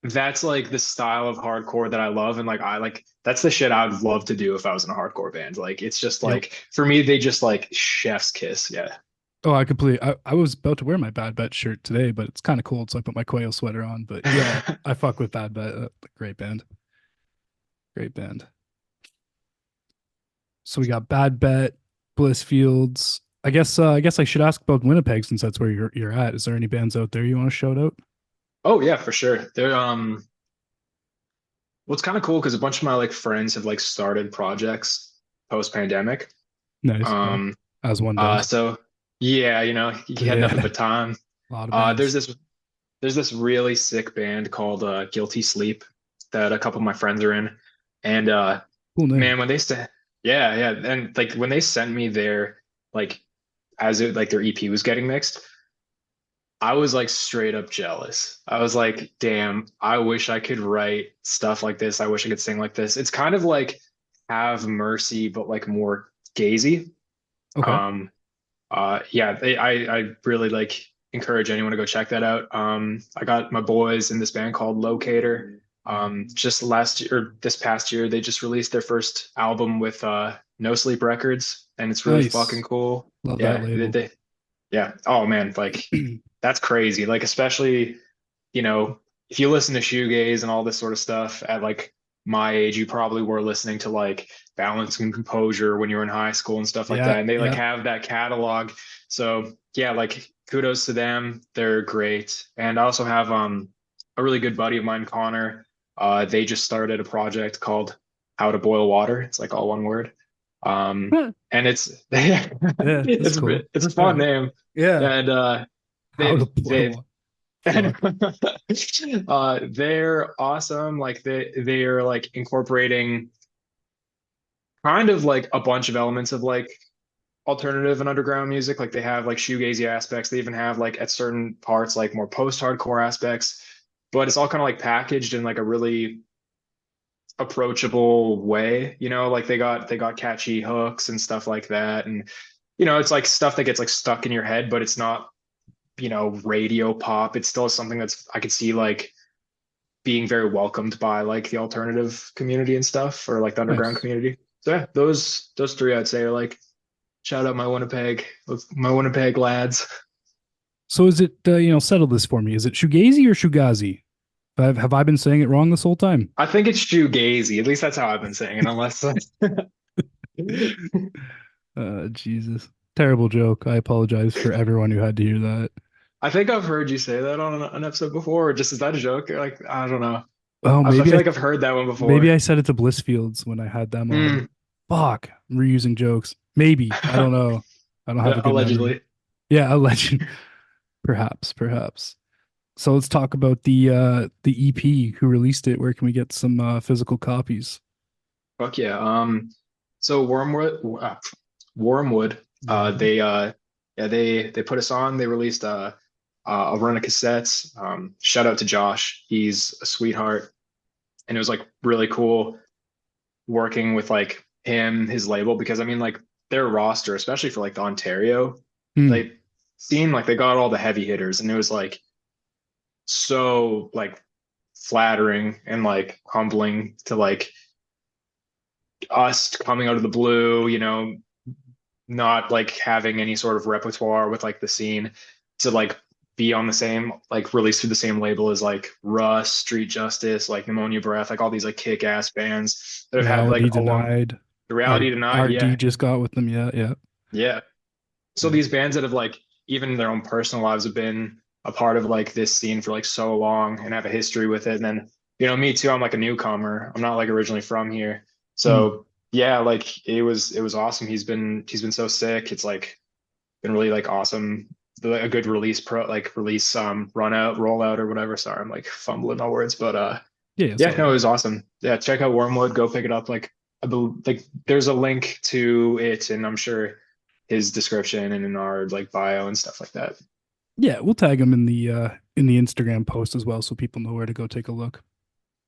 that's like the style of hardcore that I love. And like I like that's the shit I would love to do if I was in a hardcore band. Like it's just Yep. like for me, they just like chef's kiss. Yeah. Oh, I was about to wear my Bad Bet shirt today, but it's kind of cold, so I put my quail sweater on. But yeah, I fuck with Bad Bet. Great band. Great band. So we got Bad Bet, Blissfields. I guess I should ask about Winnipeg since that's where you're at. Is there any bands out there you want to shout out? Oh yeah, for sure. They're well, it's kind of cool because a bunch of my like friends have like started projects post pandemic. Nice. Yeah. Um As one does. so yeah, you had nothing Yeah. but time. A lot of Uh there's bands. this there's this really sick band called Guilty Sleep that a couple of my friends are in. And Cool name. man, when they said yeah, yeah, and like when they sent me their like as it like their EP was getting mixed, I was like straight up jealous. I was like, damn, I wish I could write stuff like this. I wish I could sing like this. It's kind of like Have Mercy, but like more gazy. Okay. Um, yeah, I really like encourage anyone to go check that out. I got my boys in this band called Locator. Just last year, or this past year, they just released their first album with No Sleep Records, and it's really fucking Nice. cool. Love that Yeah, label. yeah. Oh man, like that's crazy. Like especially, you know, if you listen to shoegaze and all this sort of stuff at like my age, you probably were listening to like Balance and Composure when you were in high school and stuff like Yeah. that. And they like Yeah. have that catalog. So yeah, like kudos to them. They're great. And I also have a really good buddy of mine, Connor. They just started a project called How to Boil Water. It's like all one word. Yeah. And it's That's cool. it's a All fun right. name. Yeah. And How to they've boil. Fuck. they're awesome. Like they are like incorporating kind of like a bunch of elements of like alternative and underground music. Like they have like shoegazy aspects. They even have like at certain parts like more post-hardcore aspects, but it's all kind of like packaged in like a really approachable way. Like they got catchy hooks and stuff like that. And it's like stuff that gets like stuck in your head, but it's not radio pop. It's still something that's I could see like being very welcomed by like the alternative community and stuff, or like the underground Nice. community. So yeah, those three I'd say are like shout out my Winnipeg lads. So is it settle this for me? Is it Shoegazy or Shugazi? Have I been saying it wrong this whole time? I think it's shoegazy. At least that's how I've been saying it, unless Jesus. Terrible joke. I apologize for everyone who had to hear that. I think I've heard you say that on an episode before. Or just is that a joke? Like, I don't know. Oh, I feel like I've heard that one maybe before. I said it to Blissfields when I had them on. Mm. Fuck. I'm reusing jokes. Maybe. I don't know. I don't have a good memory. Allegedly. Yeah, a legend. Perhaps, perhaps. So let's talk about the EP. Who released it? Where can we get some physical copies? Fuck yeah. So Wormwood, Yeah. yeah, they put us on. They released a run of cassettes. Shout out to Josh. He's a sweetheart. And it was like really cool working with like him, his label, because I mean like their roster, especially for like the Ontario, Hmm. they seemed like they got all the heavy hitters, and it was like so like flattering and like humbling to like us coming out of the blue, not like having any sort of repertoire with like the scene to like be on the same like released through the same label as like Russ, Street Justice, like Pneumonia Breath, like all these like kick-ass bands that have had like Reality a long denied. the Our reality tonight, our yeah, D just got with them. Yeah, yeah, yeah. So yeah. these bands that have like even in their own personal lives have been a part of like this scene for like so long and have a history with it. And then, me too, I'm like a newcomer. I'm not like originally from here. Hmm. So yeah, like it was awesome. He's been so sick. It's like been really like awesome. A good release run out, rollout or whatever. Sorry, I'm like fumbling my words, but Yeah, it's yeah, all no, it good. was awesome. Yeah, check out Wormwood, go pick it up. Like I believe like there's a link to it, and I'm sure his description and in our like bio and stuff like that. Yeah, we'll tag them in the Instagram post as well, so people know where to go take a look.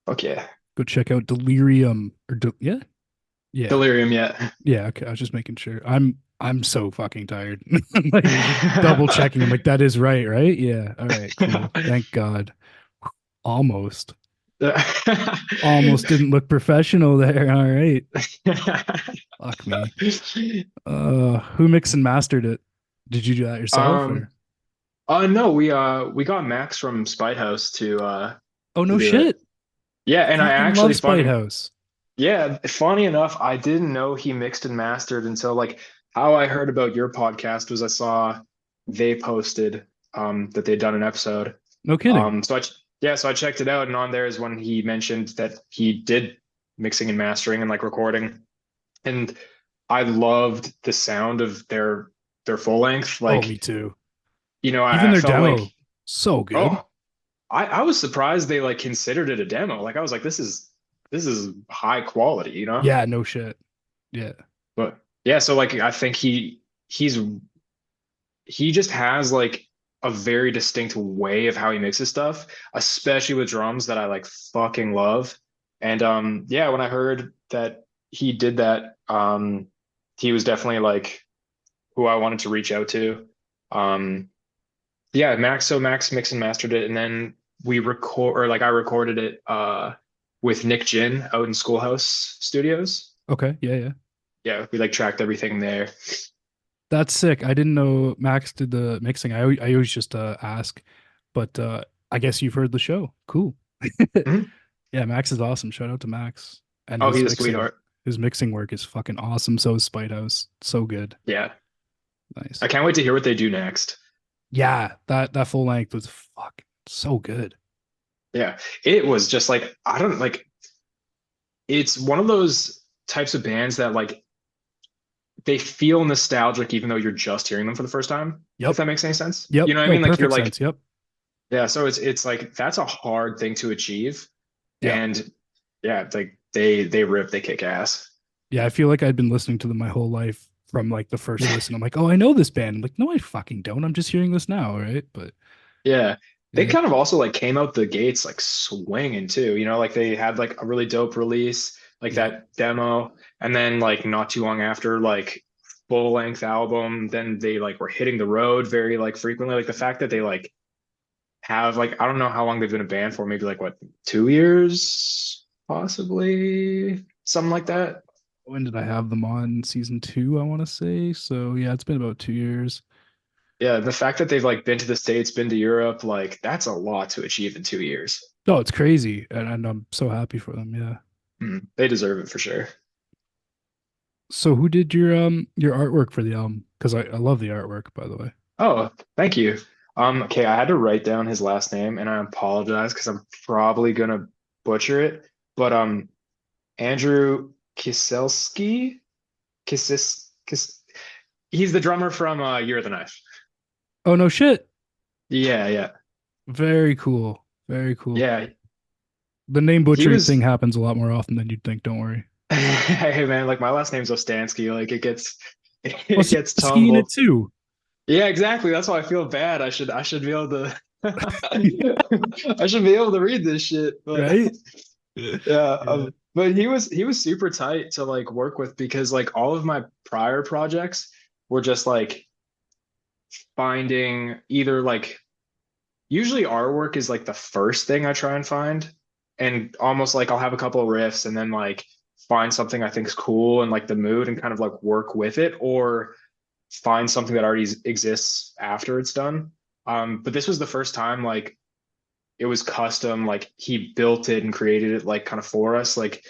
Okay. Go check out Delirium yeah, yeah, Delirium, yeah. yeah. Okay, I was just making sure. I'm so fucking tired. I'm like double checking. I'm like, that is right, right? Yeah. All right, cool. Thank God. Almost. Almost didn't look professional there. All right. Fuck me. Who mixed and mastered it? Did you do that yourself um or? no, we got Max from Spite House Oh to no do it. shit. Yeah, and I Fucking actually love Spite funny. House. Yeah, funny enough, I didn't know he mixed and mastered until like how I heard about your podcast was I saw they posted that they'd done an episode. No kidding. So I checked it out, and on there is when he mentioned that he did mixing and mastering and like recording, and I loved the sound of their full length. Oh, Like, me too. I, Even I their felt like demo, so good. oh, I was surprised they like considered it a demo. Like I was like, this is high quality, Yeah, no shit. Yeah. But yeah, so like I think he's he just has like a very distinct way of how he mixes stuff, especially with drums that I like fucking love. And yeah, when I heard that he did that, he was definitely like who I wanted to reach out to. Um yeah, Max mixed and mastered it, and then we record or like I recorded it with Nick Jin out in Schoolhouse Studios. Okay. Yeah, yeah. Yeah, we like tracked everything there. That's sick. I didn't know Max did the mixing. I always just ask, but I guess you've heard the show. Cool. Mhm. Yeah, Max is awesome. Shout out to Max. And Oh, he's a sweetheart. his mixing work is fucking awesome. So is Spite House. So good. Yeah. I Nice. can't wait to hear what they do next. Yeah, that full length was fucking so good. Yeah. It was just like, I don't like, it's one of those types of bands that like they feel nostalgic even though you're just hearing them for the first time, if Yep. that makes any sense. Yep. You know what I No, mean? Like you're perfect like, sense. Yep. yeah, so it's like that's a hard thing to achieve. Yep. And yeah, it's like they rip, they kick ass. Yeah, I feel like I'd been listening to them my whole life from like the first listen. I'm like, oh, I know this band. I'm like, no, I fucking don't. I'm just hearing this now, right? But Yeah. They yeah, kind of also like came out the gates like swinging too, like they had like a really dope release, like yep. that demo, and then like not too long after, like full length album, then they like were hitting the road very like frequently. Like the fact that they like have like I don't know how long they've been a band for, maybe like what, 2 years, possibly something like that. When did I have them on? Season two, I want to say. So yeah, it's been about 2 years. Yeah, the fact that they've like been to the States, been to Europe, like that's a lot to achieve in 2 years. No, it's crazy, and I'm so happy for them. Yeah. They deserve it for sure. So who did your artwork for the album? Because I love the artwork, by the way. Oh, thank you. Okay, I had to write down his last name, and I apologize because I'm probably gonna butcher it. But Andrew Kisis, he's the drummer from Year of the Knife. Oh no shit. Yeah, yeah, Very cool. Very cool. yeah. The name He butchering thing was. happens a lot more often than you'd think, don't worry. Hey man, like my last name's Ostansky. Like it gets Well, it see, gets skiing it tumbled. too, Yeah, exactly. That's why I feel bad. I should be able to I should be able to read this shit. But right? yeah, Yeah. but he was super tight to like work with because like all of my prior projects were just like finding either like usually artwork is like the first thing I try and find, and almost like I'll have a couple of riffs and then like find something I think is cool and like the mood and kind of like work with it, or find something that already exists after it's done. But this was the first time like it was custom, like he built it and created it like kind of for us. Like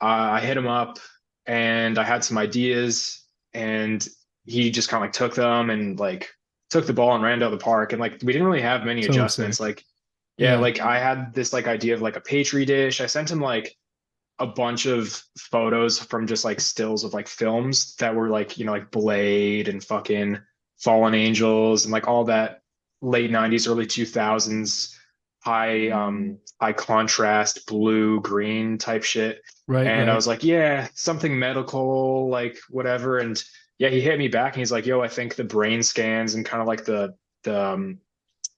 I hit him up and I had some ideas, and he just kind of like took them and like took the ball and ran down the park. And like we didn't really have many So adjustments. sick. Like, yeah, Yeah. like I had this like idea of like a petri dish. I sent him like a bunch of photos from just like stills of like films that were like, like Blade and fucking Fallen Angels and like all that late 90s, early 2000s high contrast blue green type shit. Right, And I right. was like, yeah, something medical, like whatever. And yeah, he hit me back and he's like, yo, I think the brain scans and kind of like the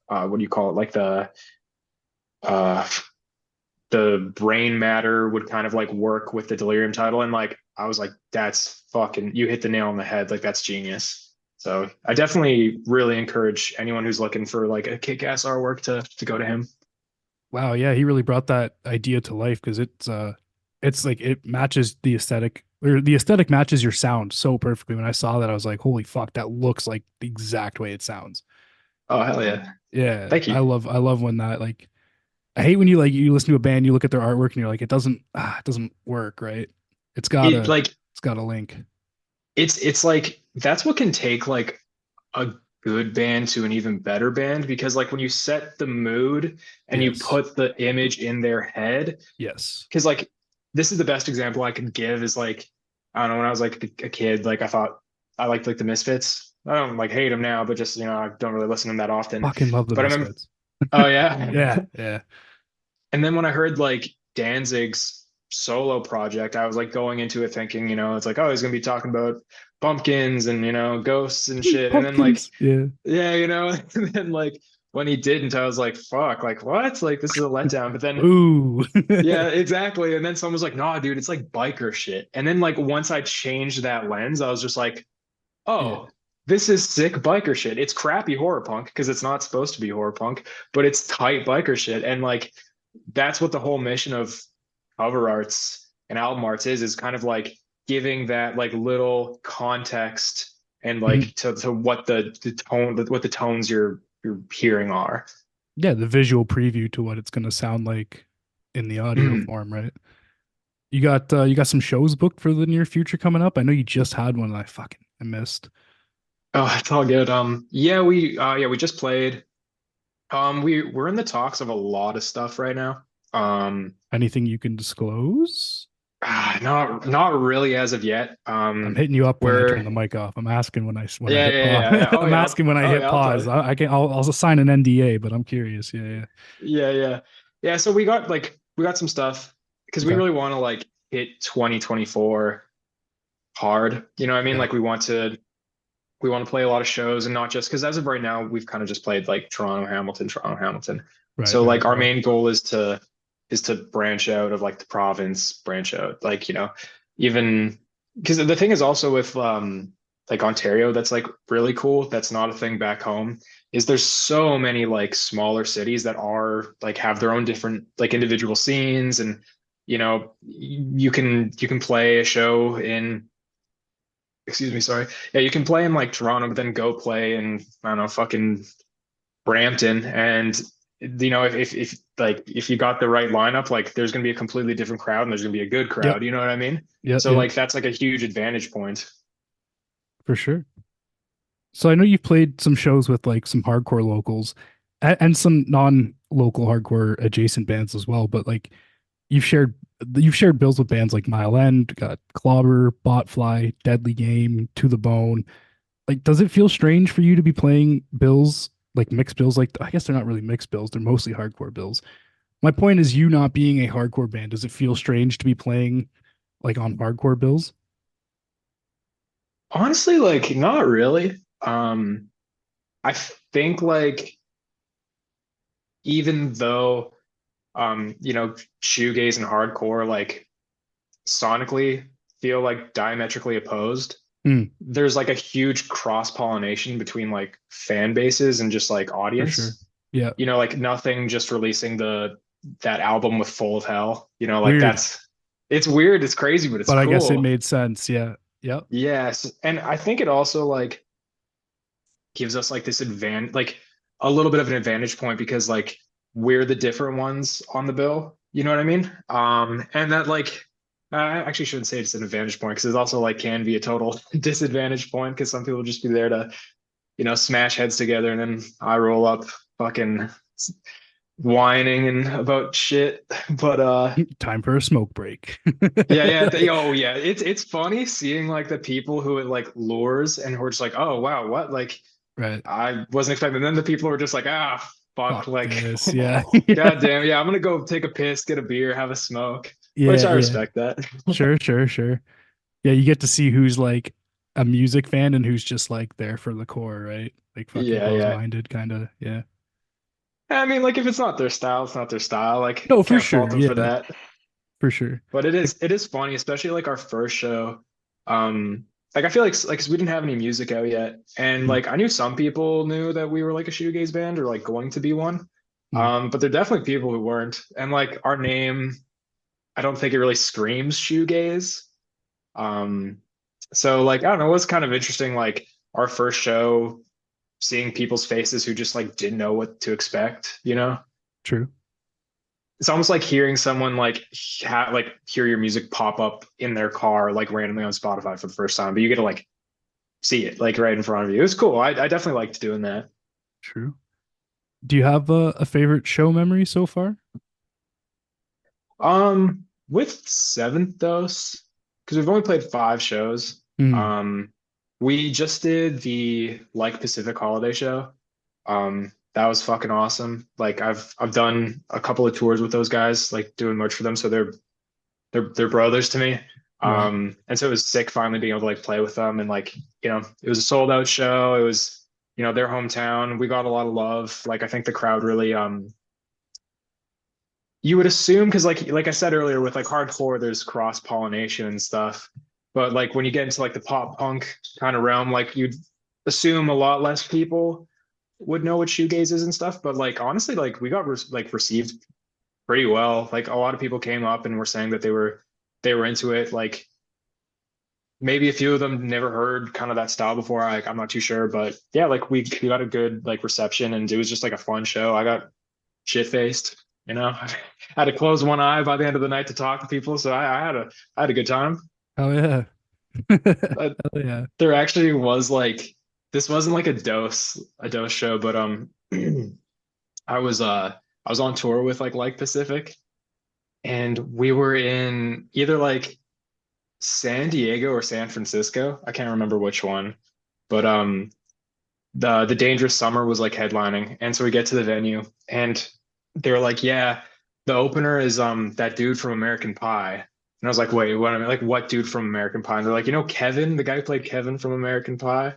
what do you call it? Like uh the brain matter would kind of like work with the delirium title. And like I was like, that's fucking, you hit the nail on the head. Like that's genius. So I definitely really encourage anyone who's looking for like a kick-ass artwork to go to him. Wow, yeah, he really brought that idea to life because it's like it matches the aesthetic, or the aesthetic matches your sound so perfectly. When I saw that, I was like, holy fuck, that looks like the exact way it sounds. Oh hell yeah. Yeah, Thank you. I love when that, like, I hate when you like you listen to a band, you look at their artwork and you're like, it doesn't work, right? It's It gotta like it's gotta link. it's like that's what can take like a good band to an even better band, because like when you set the mood and you Yes. put the image in their head, Yes. because like this is the best example I could give is like I don't know, when I was like a kid, like I thought I liked like the Misfits. I don't like hate them now, but just I don't really listen to them that often. Fucking love the But I remember, Misfits. oh yeah. Yeah, yeah. And then when I heard like Danzig's solo project, I was like going into it thinking, it's like, oh, he's gonna be talking about pumpkins and ghosts and shit. And then like, Pumpkins. Yeah. yeah, and then like when he didn't, I was like, fuck, like what? Like this is a letdown. But then Ooh. yeah, exactly. And then someone was like, nah, dude, it's like biker shit. And then like once I changed that lens, I was just like, Yeah. oh, this is sick biker shit. It's crappy horror punk because it's not supposed to be horror punk, but it's tight biker shit. And like that's what the whole mission of cover arts and album arts is kind of like giving that like little context and Mhm. like to what the tone, what the tones you're hearing are. Yeah, the visual preview to what it's gonna sound like in the audio Mhm. form, right? You got some shows booked for the near future coming up. I know you just had one and I missed. Oh, it's all good. Yeah, we just played. We're in the talks of a lot of stuff right now. Um, Anything you can disclose? not really as of yet. I'm hitting you up when I turn We're the mic off. I'm asking when I Yeah, hit yeah, pause. yeah, yeah. Oh I'm yeah, asking when I hit I'll tell pause. you. I can I'll sign an NDA, but I'm curious. Yeah, yeah. Yeah, yeah, yeah. So we got some stuff because we Okay. really want to like hit 2024 hard. You know what I mean? Yeah. Like we want to play a lot of shows, and not just because as of right now we've kind of just played like Toronto, Hamilton, Toronto, Hamilton. Right, So right, like our right. main goal is to branch out of like the province, branch out like even because the thing is also with like Ontario that's like really cool. That's not a thing back home. Is there's so many like smaller cities that are like have their own different like individual scenes, and you can play a show in, excuse me, sorry. Yeah, you can play in like Toronto, but then go play in, I don't know, fucking Brampton. And you know, if like if you got the right lineup, like there's going to be a completely different crowd and there's going to be a good Yep. crowd. You know what I mean? Yep. So Yep. like that's like a huge advantage point. For sure. So I know you've played some shows with like some hardcore locals and some non-local hardcore adjacent bands as well, but like you've shared you've shared bills with bands like Mile End, got Clobber, Botfly, Deadly Game, To the Bone. Like, does it feel strange for you to be playing bills like mixed bills? Like, I guess they're not really mixed bills; they're mostly hardcore bills. My point is, you not being a hardcore band, does it feel strange to be playing like on hardcore bills? Honestly, like not really. I think like even though you know, shoegaze and hardcore like sonically feel like diametrically opposed, Hmm, there's like a huge cross-pollination between like fan bases and just like for sure. audience. Yeah, You know, like nothing just releasing the that album with Full of Hell, you know, like weird, that's it's weird, it's crazy, but it's but I guess it cool. made sense. Yeah, yep, Yes. And I think it also like gives us like this advantage, like a little bit of an advantage point because like we're the different ones on the bill. You know what I mean? And that like I actually shouldn't say it's an advantage point because it also like can be a total disadvantage point because some people just be there to, you know, smash heads together and then I roll up fucking whining and about shit. But time for a smoke break. yeah, yeah, oh yeah, it's funny seeing like the people who it like lures and who are just like, oh wow, what like Right. I wasn't expecting. And then the people were just like, ah, fuck, Fuck like, this. Yeah. Yeah. god damn, yeah, I'm gonna go take a piss, get a beer, have a smoke, which Yeah. I Yeah. respect that. Sure. Sure. Sure. Yeah. You get to see who's like a music fan and who's just like there for the core, right? Like fucking Yeah, yeah. close-minded, kind of. Yeah. I mean, like, if it's not their style, it's not their style. Like, No, for can't fault sure. them for Yeah. that. For sure. But Like, it is funny, especially like our first show. Like I feel like 'cause we didn't have any music out yet, and mm, like I knew some people knew that we were like a shoegaze band or like going to be one. mm, But there are definitely people who weren't. And like our name, I don't think it really screams shoegaze. Um, so like I don't know, it was kind of interesting, like our first show, seeing people's faces who just like didn't know what to expect, you know? true. It's almost like hearing someone like like hear your music pop up in their car like randomly on Spotify for the first time, but you get to like see it like right in front of you. It was cool. I definitely liked doing that. True. Do you have a favorite show memory so far? With Seventh Dose, because we've only played 5 shows. Mm, Um, we just did the Like Pacific holiday show. That was fucking awesome. Like I've done a couple of tours with those guys, like doing merch for them. So they're brothers to me. right. And so it was sick finally being able to like play with them and like, you know, it was a sold out show. It was, you know, their hometown. We got a lot of love. Like I think the crowd really you would assume because like I said earlier with like hardcore, there's cross pollination and stuff. But like when you get into like the pop punk kind of realm, like you'd assume a lot less people would know what shoegaze is and stuff. But like honestly, like we got like received pretty well. Like a lot of people came up and were saying that they were into it. Like maybe a few of them never heard kind of that style before. Like I'm not too sure, but yeah, like we got a good like reception and it was just like a fun show. I got shit faced, you know. I had to close one eye by the end of the night to talk to people, so I had a good time. Oh yeah. Uh, Oh yeah. there actually was like this wasn't like a dose show, but I was on tour with like Pacific, and we were in either like San Diego or San Francisco. I can't remember which one, but the Dangerous Summer was like headlining, and so we get to the venue, and they're like, "Yeah, the opener is that dude from American Pie." And I was like, "Wait, what? I mean, like, what dude from American Pie?" And they're like, "You know, Kevin, the guy who played Kevin from American Pie."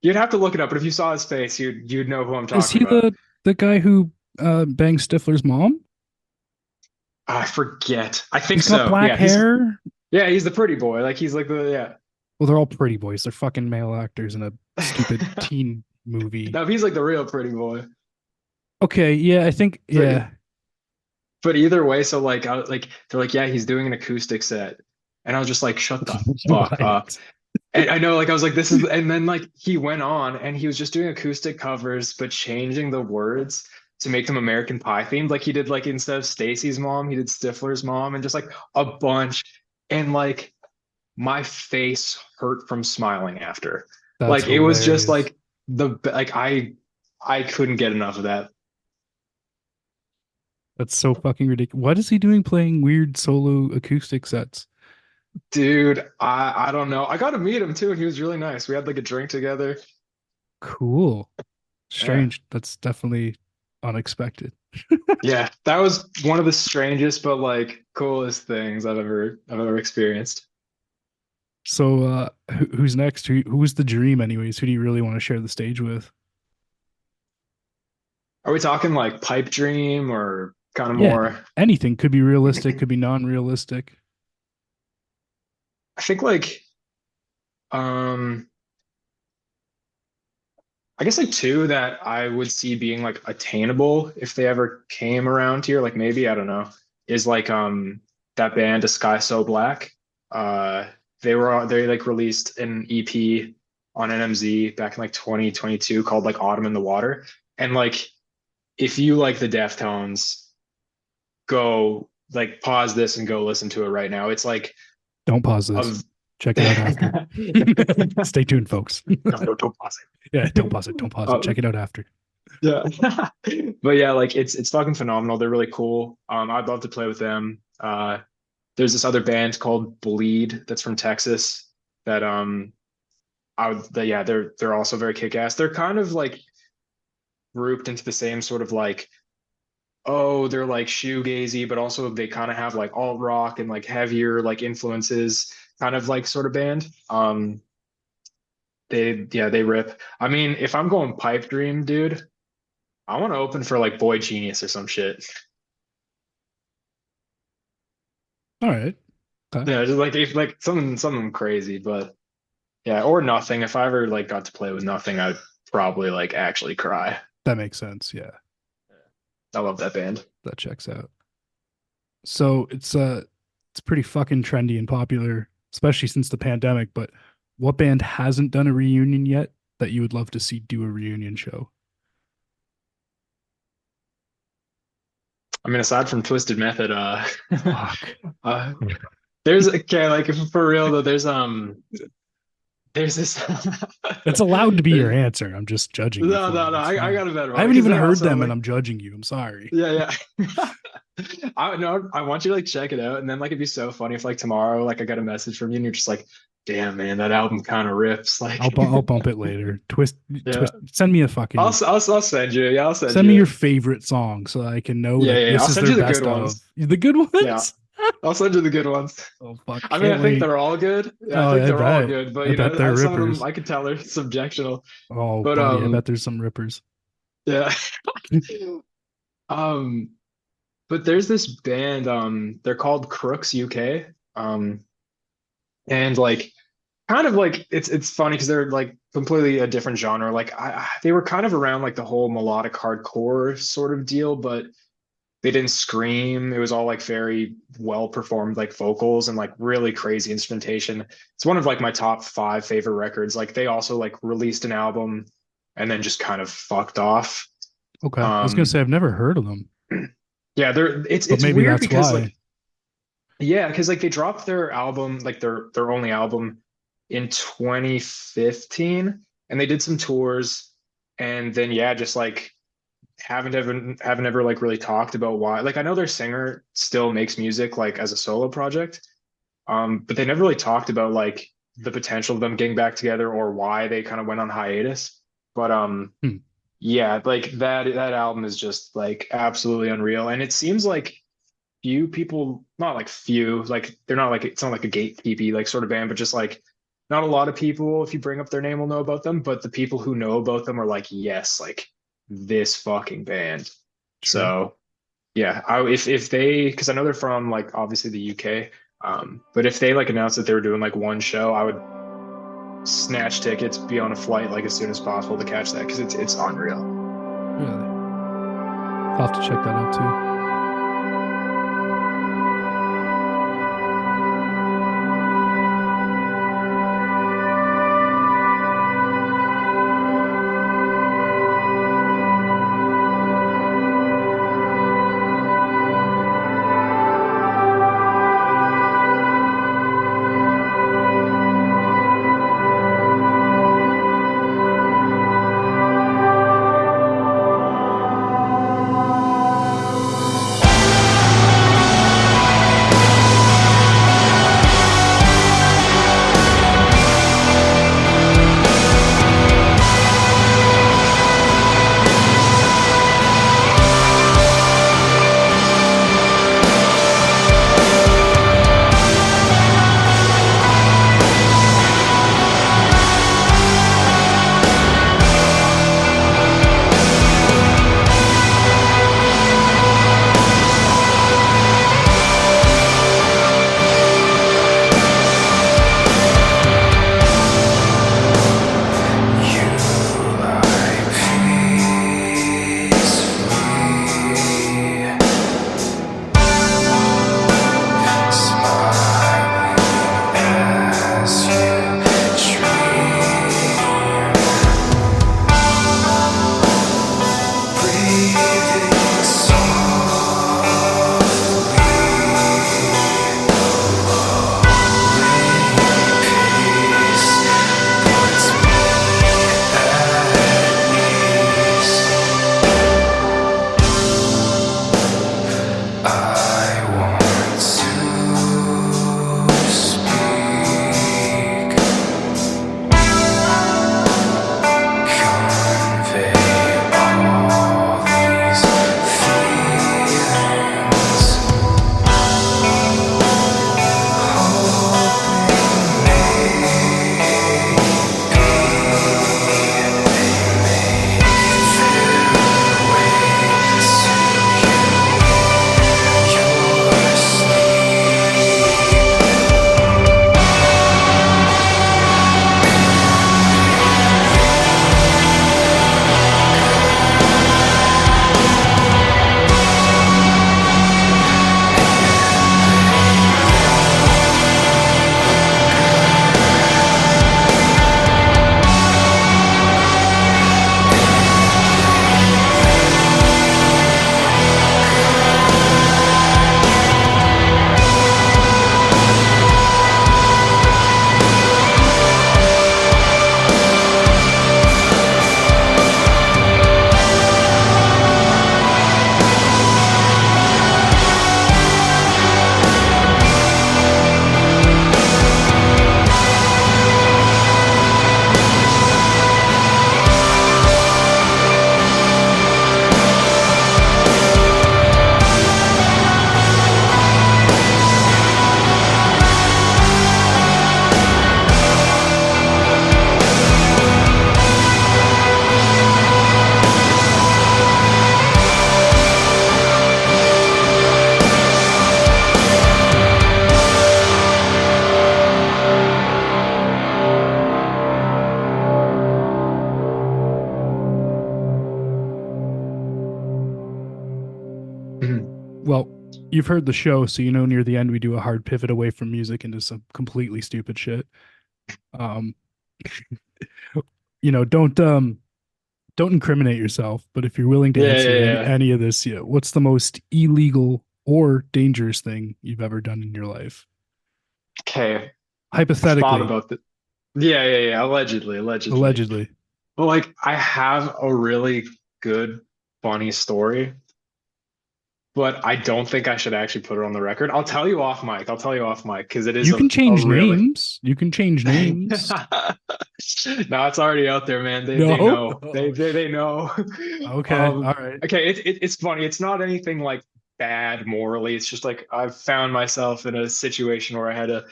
You'd have to look it up, but if you saw his face, you'd know who I'm Is talking he about. the guy who banged Stifler's mom? I forget. I think He's got so. black hair. He's the pretty boy. Like he's like the yeah. Well, they're all pretty boys. They're fucking male actors in a stupid teen movie. No, he's like the real pretty boy. Okay, yeah, I think But yeah. but either way, so like like they're like, yeah, he's doing an acoustic set. And I was just like, shut the fuck up. What? And I know, like, I was like, and then like he went on and he was just doing acoustic covers, but changing the words. to make them American Pie themed. Like he did like instead of Stacy's mom, he did Stifler's mom and just like a bunch. And like my face hurt from smiling after. That's Like it was just hilarious. like I couldn't get enough of that. That's so fucking ridiculous. What is he doing playing weird solo acoustic sets? Dude, I don't know. I got to meet him too, and he was really nice. We had like a drink together. Cool. Yeah. Strange. That's definitely unexpected. Yeah, that was one of the strangest but like coolest things I've ever experienced. So who's next? Who's the dream anyways? Who do you really want to share the stage with? Are we talking like pipe dream or kind of Yeah, more? anything could be realistic, could be non-realistic. I think like um I guess like two that I would see being like attainable if they ever came around here, like maybe, I don't know, is like that band A Sky So Black. They like released an EP on NMZ back in like 2022 called like Autumn in the Water. And like if you like the Deftones, go like pause this and go listen to it right now. It's like Don't pause this. of Check it out after. Stay tuned, folks. no, don't pause Yeah, don't pause it. Don't pause it. it. Check it out after. Yeah. But yeah, like it's fucking phenomenal. They're really cool. I'd love to play with them. There's this other band called Bleed that's from Texas that yeah, they're also very kick-ass. They're kind of like grouped into the same sort of like, oh, they're like shoegazy, but also they kind of have like alt rock and like heavier like influences kind of like sort of band. They rip. I mean, if I'm going pipe dream, dude, I want to open for like Boy Genius or some shit. All right. Okay. Yeah, just like if like something crazy, but yeah, or nothing. If I ever like got to play with nothing, I'd probably like actually cry. That makes sense. Yeah, I love that band. that checks out. So it's pretty fucking trendy and popular, especially since the pandemic, but what band hasn't done a reunion yet that you would love to see do a reunion show? I mean, aside from Twisted Method, Fuck. uh there's okay, like for real though, there's this It's allowed to be your there, answer. I'm just judging you no, for no, it. no, It's I fine. got a better I one haven't because even then heard also them and like I'm judging you. I'm sorry. yeah, yeah. I know I want you to like check it out, and then like it'd be so funny if like tomorrow like I got a message from you and you're just like, damn man, that album kind of rips. Like, I'll bump it later. yeah, Twist. Send me a fucking. I'll send you. Yeah, I'll send Send me your you. favorite song so that I can know Yeah, that yeah, this I'll is send their you the good best of ones. the good Yeah, ones. I'll send you the good ones. Oh fuck! I mean, I Can't think wait. they're all good. Yeah, I Oh, think I they're all bet. good, but I you bet know, they're some of them rippers. I could tell are subjectional. Oh, But buddy, I bet there's some rippers. yeah. Um, but there's this band, they're called Crooks UK. Um, and like kind of like it's funny because they're like completely a different genre. Like they were kind of around like the whole melodic hardcore sort of deal, but they didn't scream. It was all like very well performed like vocals and like really crazy instrumentation. It's one of like my top five favorite records. Like they also like released an album and then just kind of fucked off. Okay, I was gonna Um say I've never heard of them, yeah, they're but it's maybe weird that's because why. like yeah, because like they dropped their album, like their only album in 2015 and they did some tours and then yeah, just like haven't ever like really talked about why. Like I know their singer still makes music like as a solo project. But they never really talked about like the potential of them getting back together or why they kind of went on hiatus. But Hmm, yeah, like that album is just like absolutely unreal. And it seems like few people, not like few, like they're not like it's not like a gatekeepy like sort of band, but just like not a lot of people, if you bring up their name, will know about them. But the people who know about them are like, yes, like this fucking band. sure. So yeah, if they because I know they're from like obviously the UK, but if they like announced that they were doing like one show, I would snatch tickets, be on a flight like as soon as possible to catch that because it's unreal. Really, I'll have to check that out too. Mhm. Well, you've heard the show, so you know near the end we do a hard pivot away from music into some completely stupid shit. Um, don't incriminate yourself, but if you're willing to Yeah, yeah, answer yeah. any of this, yeah, what's the most illegal or dangerous thing you've ever done in your life? Okay, I've thought Hypothetically, about that. Yeah, yeah, yeah. Allegedly, allegedly. allegedly. But like, I have a really good, funny story, but I don't think I should actually put it on the record. I'll tell you off mic. I'll tell you off mic because it is You can a change really. names. You can change names. No, it's already out there, man. They No. know. Oh, They know. okay. All right. Okay, it's funny. It's not anything like bad morally. It's just like I've found myself in a situation where I had to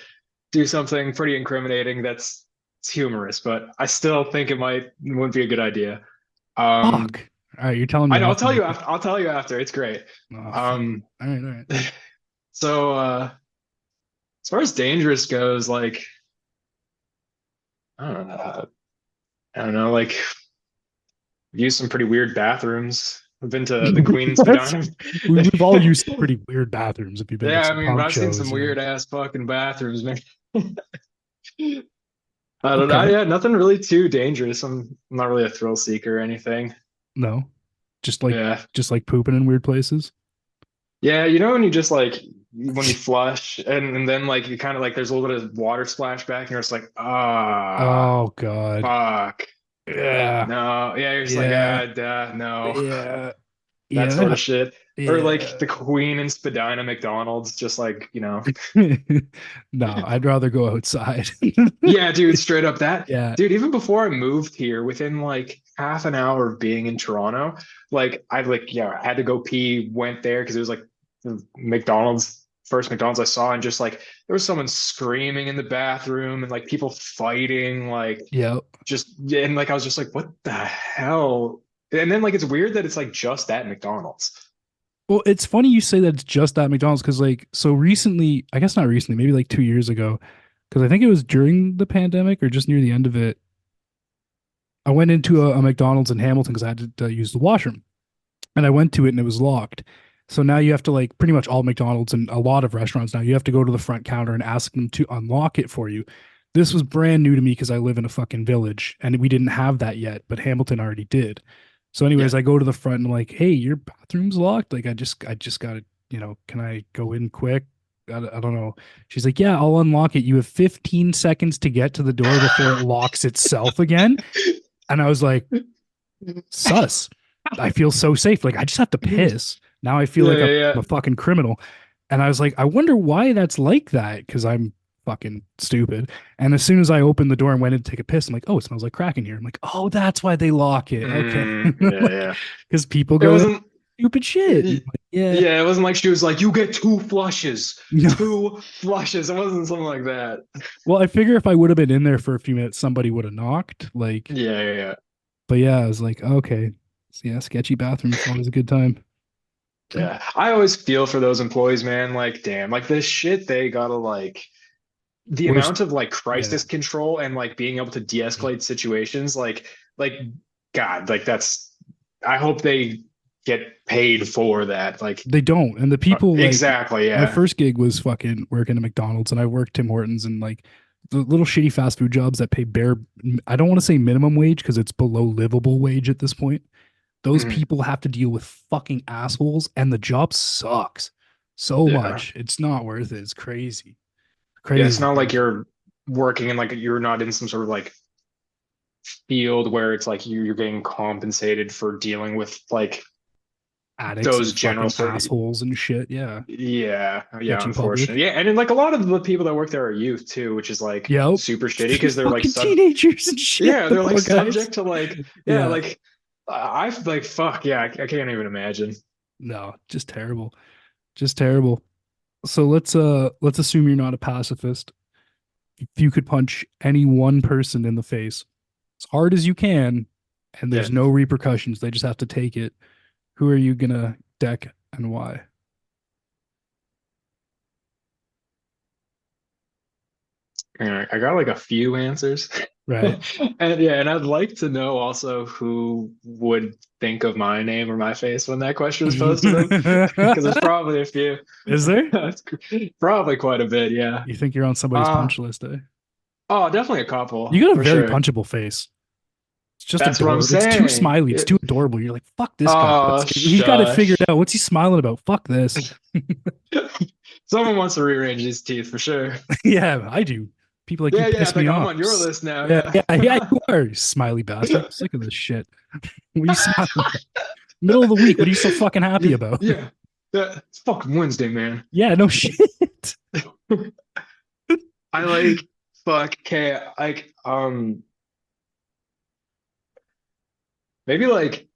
do something pretty incriminating that's it's humorous, but I still think wouldn't be a good idea. Um, Fuck. All right. You're telling me I know. off mic. I'll tell you after. It's great. Oh, fuck. Um, All right. All right. so as far as dangerous goes, like I don't know, I don't know, like I've used some pretty weird bathrooms. I've been to the Queen and What? Spadina. We've all used some pretty weird bathrooms if you've been to Yeah, I some mean, punk I've seen some shows. Yeah. weird ass fucking bathrooms, man. I don't know. Okay. Yeah, nothing really too dangerous. I'm not really a thrill seeker or anything. No. Just like Yeah. just like pooping in weird places. Yeah, you know when you just like when you flush and then like you kind of like there's a little bit of water splash back and you're just like, ah, Oh God. fuck. Yeah. No, yeah, you're just like, Yeah. no, Yeah. that sort Yeah. of shit. Or like Yeah. the Queen and Spadina McDonald's, just like, No, I'd rather go outside. yeah, dude, straight up that. Yeah. Dude, even before I moved here, within like half an hour of being in Toronto, like I like, yeah, I had to go pee, went there because it was like the McDonald's, first McDonald's I saw, and just like there was someone screaming in the bathroom and like people fighting, like Yeah. just, yeah, and like I was just like, what the hell? And then like it's weird that it's like just at McDonald's. Well, it's funny you say that it's just at McDonald's because, like, so recently, I guess not recently, maybe like 2 years ago, because I think it was during the pandemic or just near the end of it. I went into a McDonald's in Hamilton because I had to use the washroom, and I went to it and it was locked. So now you have to like pretty much all McDonald's and a lot of restaurants now you have to go to the front counter and ask them to unlock it for you. This was brand new to me because I live in a fucking village and we didn't have that yet, but Hamilton already did. So, Yeah. anyways, I go to the front and I'm like, "Hey, your bathroom's locked. Like, I just got to, can I go in quick? I don't know." She's like, "Yeah, I'll unlock it. You have 15 seconds to get to the door before it locks itself again." And I was like, "Sus. I feel so safe. Like, I just have to piss. Now I feel Yeah, like I'm yeah, a fucking criminal." And I was like, "I wonder why that's like that because I'm fucking stupid." And as soon as I opened the door and went in to take a piss, I'm like, "Oh, it smells like crack in here." I'm like, "Oh, that's why they lock it." yeah. Okay. Yeah, Like, yeah. because people It go there wasn't stupid shit. And I'm like, yeah. Yeah, it wasn't like she was like, you get two flushes. No. Two flushes. It wasn't something like that. Well, I figure if I would have been in there for a few minutes, somebody would have knocked. Like, Yeah, yeah, yeah. but yeah, I was like, okay. So yeah, sketchy bathrooms always a good time. Yeah. I always feel for those employees, man. Like, damn, like this shit they gotta like the Worst. amount of like Yeah. crisis control and like being able to de-escalate situations, like God, like that's I hope they get paid for that. Like They don't. And the people like exactly, my yeah. first gig was fucking working at McDonald's and I worked Tim Hortons and like the little shitty fast food jobs that pay bare I don't want to say minimum wage because it's below livable wage at this point. Those Mhm. people have to deal with fucking assholes and the job sucks so Yeah. much. It's not worth it. It's crazy. Yeah, it's Crazy, not like crazy. you're working in like you're not in some sort of like field where it's like you're getting compensated for dealing with like Addicts those and general fucking sort of assholes and shit. Yeah. yeah, Sketchy public. unfortunately. Yeah, and then like a lot of the people that work there are youth too, which is like Yep. super shitty because they're like Fucking sub teenagers and shit. yeah, The they're like poor guys. subject to like yeah, Yeah. like I like fuck yeah, I can't even imagine. No, just terrible. Just terrible. So let's assume you're not a pacifist. If you could punch any one person in the face as hard as you can, and Yeah. there's no repercussions, they just have to take it. Who are you gonna deck and why? All right, I got like a few answers. Right. And yeah, and I'd like to know also who would think of my name or my face when that question was posed to them, because there's probably a few. Is there? That's probably quite a bit, yeah. You think you're on somebody's Uh, punch list, eh? oh, definitely a You couple got a for very sure. punchable face. It's just That's what I'm adorable. It's too saying. smiley. It's too adorable. You're like, fuck this guy. Oh, He's got it figured shush. out. What's he smiling about? Fuck this. Someone wants to rearrange these teeth for sure. Yeah, I do. People like you Yeah, yeah, I piss me think I'm off. on your list now. Yeah, Yeah. yeah, yeah, you are, you smiley bastard. I'm sick of this shit. What are you smiling about? Middle of the week. What are you so fucking happy Yeah, about? yeah. It's fucking Wednesday, man. Yeah, no shit. I like fuck okay, like maybe like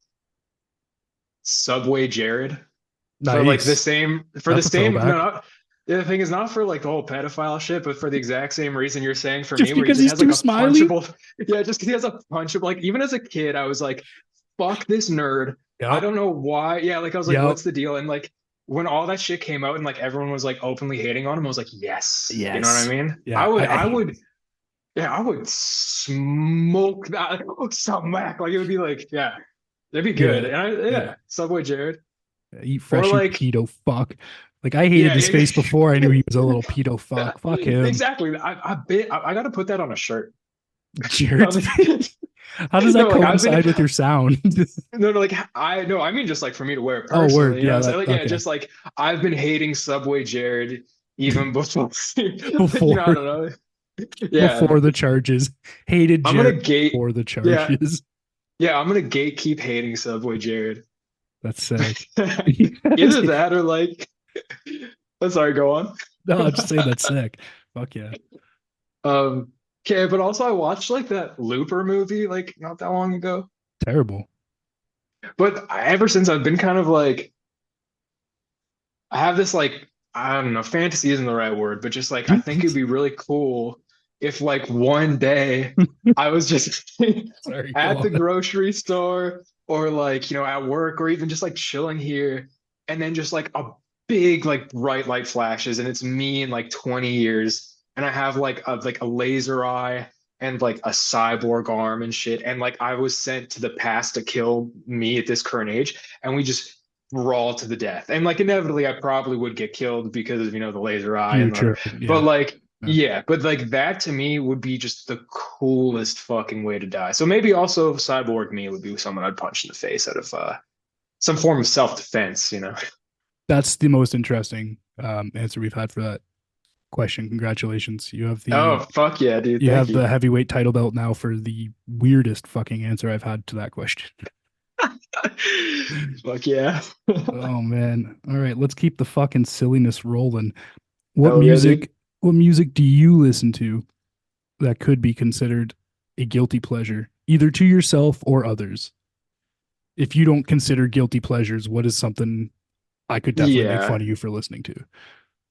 Subway Jared for like the Nice. same for the That's a same no, throwback. not, the thing is not for like the whole pedophile shit, but for the exact same reason you're saying for me, Just where he because just he's has like too a smiley? punchable, yeah, just because he has a punchable, like even as a kid, I was like, fuck this nerd. I Yep. don't know why. Yeah, like I was like, Yep. what's the deal? And like when all that shit came out and like everyone was like openly hating on him, I was like, yes. You know what I Yes. mean? Yeah. I would, yeah, I would smoke that. Like, oh, smack. Like it would be like, yeah, it'd be good. Yeah. And Yeah. yeah, Subway Jared. Eat Or fresh, you like, pedo fuck. Like I hated yeah, his face before I knew he was a little pedo yeah, fuck. Fuck him. exactly. I got to put that on a shirt. Jared's face. How does that No, like I've been, coincide with your sound? no, no, like I no, I mean just like for me to wear it Oh, personally. word. You know what Yeah, I'm that saying? Like, yeah, okay. just like I've been hating Subway Jared even before, you know, I Before don't know. Yeah, before the charges. Hated I'm gonna Jared gate. before the Yeah, charges. yeah, I'm gonna gatekeep hating Subway Jared. That's sick. Either that or like, I'm sorry, go on. No, I'm just saying that's sick. Fuck yeah. Okay, but also I watched like that Looper movie like not that long ago. Terrible. But ever since I've been kind of like, I have this like, I don't know, fantasy isn't the right word, but just like I think it'd be really cool if like one day I was just Sorry, go at on. the grocery store or like, you know, at work or even just like chilling here and then just like a big like bright light flashes and it's me in like 20 years and I have like a laser eye and like a cyborg arm and shit and like I was sent to the past to kill me at this current age and we just brawl to the death. And like inevitably I probably would get killed because of, you know, the laser eye and the Future. but Yeah. like Yeah. yeah, but like that to me would be just the coolest fucking way to die. So maybe also cyborg me would be someone I'd punch in the face out of some form of self-defense, you know. That's the most interesting answer we've had for that question. Congratulations. Oh, fuck yeah, dude. You Thank have you. the heavyweight title belt now for the weirdest fucking answer I've had to that question. Fuck yeah. Oh man. All right, let's keep the fucking silliness rolling. What Hell yeah, dude. music what music do you listen to that could be considered a guilty pleasure, either to yourself or others? If you don't consider guilty pleasures, what is something I could definitely make Yeah. fun of you for listening to?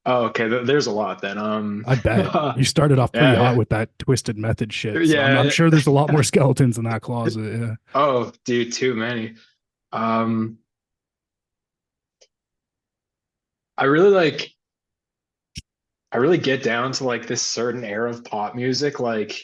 Oh, okay. There's a lot then. I bet Yeah, you started off pretty hot yeah. with that twisted method shit. So I'm Yeah. sure there's a lot more skeletons in that closet. Yeah. Oh, dude, too many. Um, I really like I really get down to like this certain era of pop music, like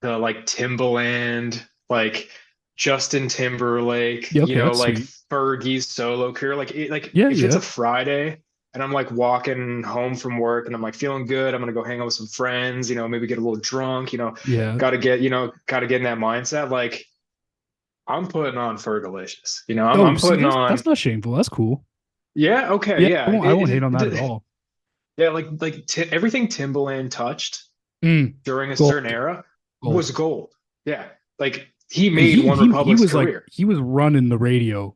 the like Timbaland, like Justin Timberlake, Yeah. you Okay, know, that's like sweet. Fergie's solo career. Like Yeah. if it's Yeah. a Friday and I'm like walking home from work and I'm like feeling good, I'm gonna go hang out with some friends, you know, maybe get a little drunk, you know, Yeah. gotta get in that mindset. Like I'm putting on Fergalicious, you know, Oh, I'm see, putting on, that's not shameful. That's cool. yeah, okay, Yeah, yeah, I won't hate on that at all. yeah, like t everything Timbaland touched Mm, during a certain gold, era gold. was gold. Yeah. Like he And made he One he he Republic's was like career. he was running the radio.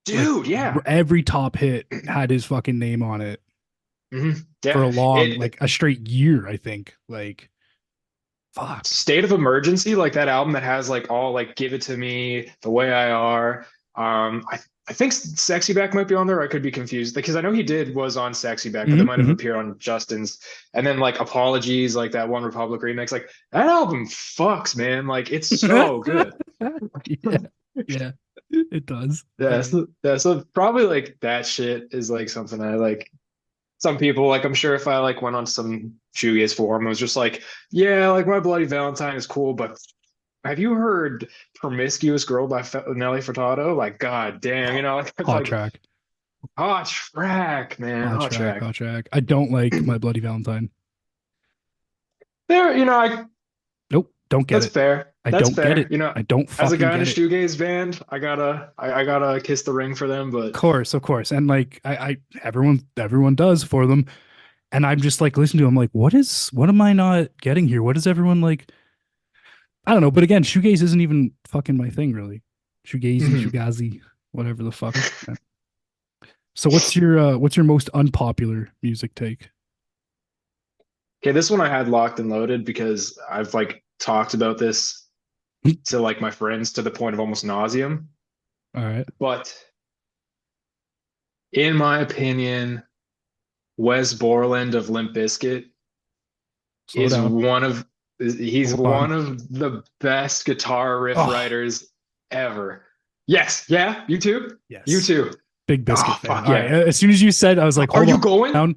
Like Dude, yeah. every top hit had his fucking name on it Hmm. for Yeah. a long, It like a straight year, I think. Like, fuck. State of Emergency, like that album that has like all like Give It to Me, The Way I Are. I think Sexy Back might be on there. I could be confused because I know he did was on Sexy Back, but that might have Hmm. appeared on Justin's. And then like Apologies, like that One Republic remix. Like that album fucks, man. Like it's so good. Yeah, yeah, it does. Yeah, so probably like that shit is like something I like some people, like I'm sure if I like went on some shoegaze forum, it was just like, yeah, like My Bloody Valentine is cool, but have you heard Promiscuous Girl by Nelly Furtado? Like, god damn, you know, like it's Hot like track, hot track, man, hot hot track, track. hot track. I don't like My Bloody Valentine. There, you know, I Nope, don't get that's it. fair. I That's don't get fair. it. You know, I don't as a fucking guy in a get it. shoegaze band, I gotta kiss the ring for them, but Of course, and like everyone does for them, and I'm just like listening to them, like, what am I not getting here? What is everyone like? I don't know, but again, shoegaze isn't even fucking my thing, really. Shoegazy, Mhm. shoegazy, whatever the fuck. So what's your most unpopular music take? Okay, this one I had locked and loaded because I've like talked about this to like my friends to the point of almost nauseum. All right, But in my opinion, Wes Borland of Limp Bizkit slow is down. he's Hold on. one of the best guitar riff Oh, writers ever. Yes, yeah, you too? You yes. too. Big Biscuit Oh, fan. fuck All right. yeah. As soon as you said, I was like, Are hold on you going? down.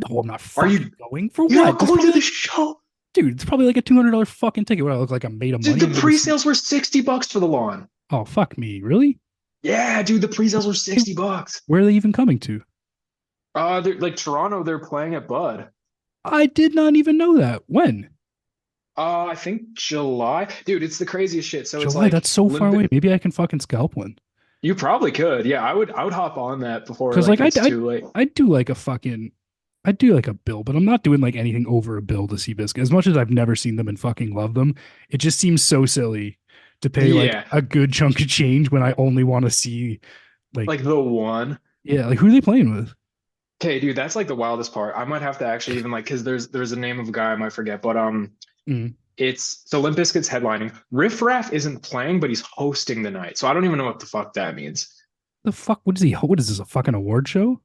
No, I'm not Are fucking you going. For you're not what? It's going to probably the like, show? dude, it's probably like a $200 fucking ticket. What, I look like I'm made of Dude, money. the I'm gonna see. pre-sales were $60 for the lawn. Oh, fuck me. Really? Yeah, dude, the pre-sales were $60. Where are they even coming to? They're like Toronto, they're playing at Bud. I did not even know that. When? I think July. Dude, it's the craziest shit. So it's July. like That's so far limb away. Maybe I can fucking scalp one. you probably could. Yeah, I would hop on that before Because like like it's too late. I do like a bill, but I'm not doing like anything over a bill to see Biscuit. As much as I've never seen them and fucking love them, it just seems so silly to pay like Yeah, a good chunk of change when I only want to see like, like the one. yeah, like who are they playing with? Okay, dude, that's like the wildest part. I might have to actually even like because there's a name of a guy I might forget, but Mm. it's so Limp Bizkit's headlining. Riff Raff isn't playing, but he's hosting the night. So I don't even know what the fuck that means. The fuck? What is he? What is this? A fucking award show?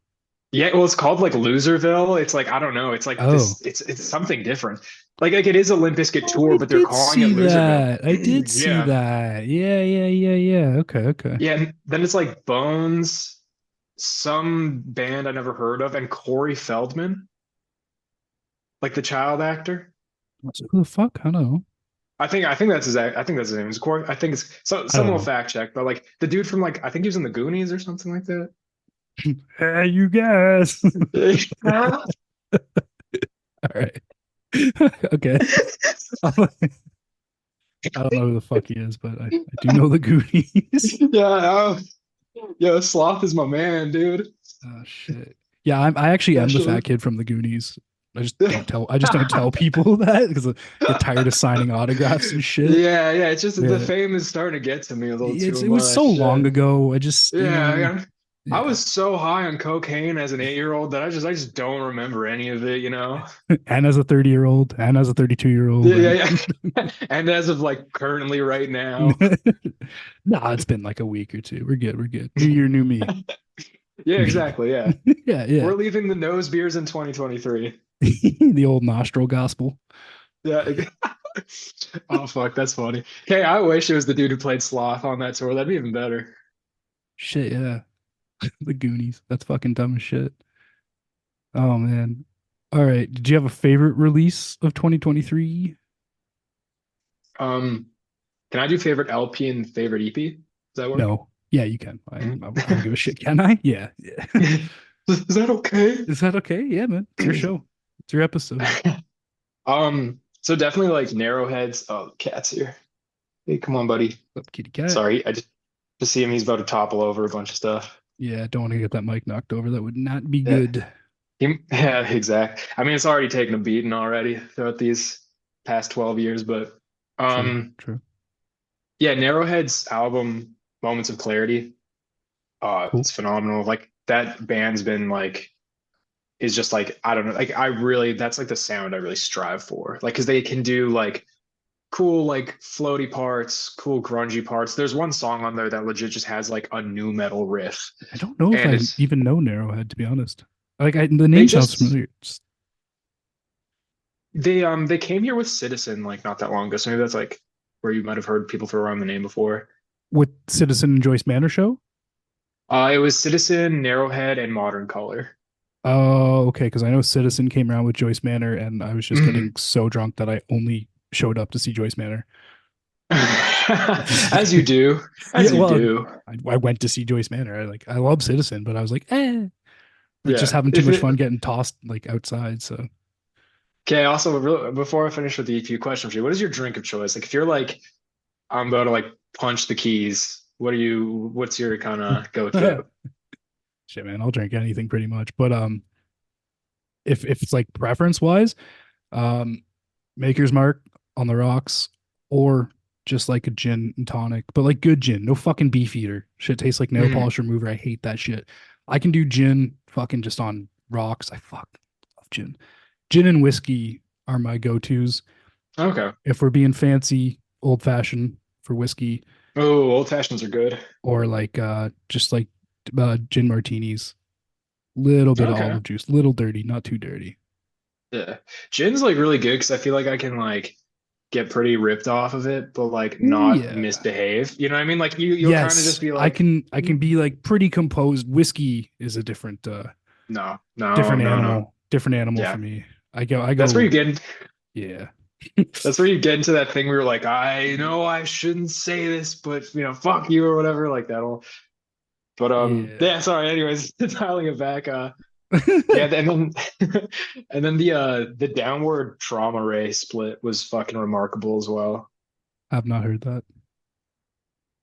Yeah, well, it's called like Loserville. It's like I don't know. It's like Oh, this. It's something different. Like it is a Limp Bizkit oh, tour, I but they're did calling it see Loserville. that. I did see Yeah, that. Yeah. Okay, okay. yeah. And then it's like Bones, some band I never heard of, and Corey Feldman, like the child actor. So who the fuck? I don't know. I think that's I think that's his name. It's Corey. I think it's so. I don't Someone will know. fact check, but like the dude from like I think he was in the Goonies or something like that. Hey, you guys. Yeah. All right. Okay. I don't know who the fuck he is, but I do know the Goonies. Oh, yeah, Sloth is my man, dude. Oh shit. Yeah, I actually am the Especially. fat kid from the Goonies. I just don't tell people that because I get tired of signing autographs and shit. Yeah. It's just the Yeah. fame is starting to get to me a little too It was so much. long ago. I just, Yeah. I yeah. was so high on cocaine as an 8-year-old that I just don't remember any of it, you know? And as a 30-year-old and as a 32-year-old Yeah. And as of like currently right now. and nah, it's been like a week or two. We're good. We're good. New year, new me. Yeah, exactly. Yeah. Yeah. We're leaving the nose beers in 2023. The old nostril gospel. Yeah. Oh, fuck. That's funny. Hey, I wish it was the dude who played Sloth on that tour. That'd be even better. Shit, yeah. The Goonies. That's fucking dumb as shit. Oh man. All right. Did you have a favorite release of 2023? Um, can I do favorite LP and favorite EP? Does that work? No. Yeah, you can. I Mhm. don't give a shit. Can I? Yeah. Is that okay? Is that okay? Yeah, man. It's your show. It's your episode. So definitely like Narrowheads. Oh, the cat's here. Hey, come on, buddy. Up, kitty cat. Sorry, I just see him. He's about to topple over a bunch of stuff. Yeah, don't want to get that mic knocked over. That would not be Yeah, good. yeah, exact. I mean, it's already taken a beating already throughout these past 12 years, but True, um, true. yeah, Narrowhead's album, Moments of Clarity, Cool. it's phenomenal. Like that band's been like is just like I don't know, like I really that's like the sound I really strive for. Like because they can do like cool like floaty parts, cool grungy parts. There's one song on there that legit just has like a new metal riff, I don't know if and I it's even know Narrowhead, to be honest. Like the they name sounds just familiar. they came here with Citizen like not that long ago. So maybe that's like where you might have heard people throw around the name before. With Citizen and Joyce Manor show? It was Citizen, Narrowhead, and Modern Color. Oh, okay. Because I know Citizen came around with Joyce Manor, and I was just getting Mhm. so drunk that I only showed up to see Joyce Manor. As you do, Yeah, as you well, do. I went to see Joyce Manor. I love Citizen, but I was like, like just Yeah. having too If much it fun getting tossed like outside. So okay, also before I finish with the few questions for you, what is your drink of choice? Like if you're like, I'm about to like punch the keys, what's your kind of go-to? shit, man, I'll drink anything pretty much. But if it's like preference wise, um, Maker's Mark on the rocks, or just like a gin and tonic, but like good gin, no fucking beef eater. Shit tastes like nail Mhm. polish remover. I hate that shit. I can do gin fucking just on rocks. I fuck love gin. Gin and whiskey are my go-tos. Okay. If we're being fancy, old fashioned for whiskey, Oh, old fashions are good. or like just like gin martinis. Little bit of Okay. olive juice, little dirty, not too dirty. Yeah. Gin's like really good because I feel like I can like get pretty ripped off of it, but like not Yeah. misbehave. You know what I mean? Like you'll kind of Yes, just be I like, can I can be like pretty composed. Whiskey is a no, no, no, no. different animal for Yeah. me. I That's where you go get yeah. that's where you get into that thing where you're like, I know I shouldn't say this, but fuck you or whatever, like that'll but Yeah. yeah, sorry, anyways, dialing it back. Yeah, and then and then the downward trauma ray split was fucking remarkable as well. I've not heard that.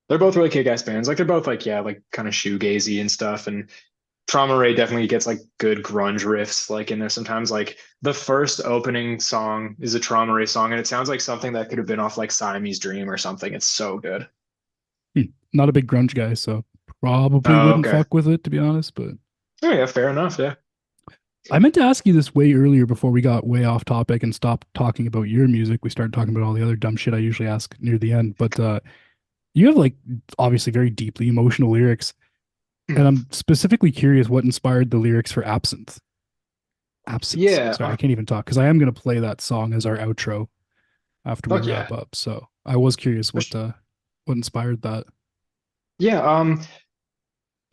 They're both really kick-ass bands. Like they're both like yeah, like kind of shoegazy and stuff. And Trauma Ray definitely gets like good grunge riffs like in there sometimes. Like the first opening song is a Trauma Ray song, and it sounds like something that could have been off like Siamese Dream or something. It's so good. Hmm. Not a big grunge guy, so probably Oh, wouldn't okay. fuck with it to be honest, but Oh yeah, fair enough. Yeah. I meant to ask you this way earlier before we got way off topic and stopped talking about your music. We started talking about all the other dumb shit I usually ask near the end, but you have like obviously very deeply emotional lyrics, and I'm specifically curious what inspired the lyrics for Absinthe. Absence. Yeah. Sorry, I can't even talk because I am going to play that song as our outro after we Fuck wrap yeah. up. So I was curious what inspired that. Yeah.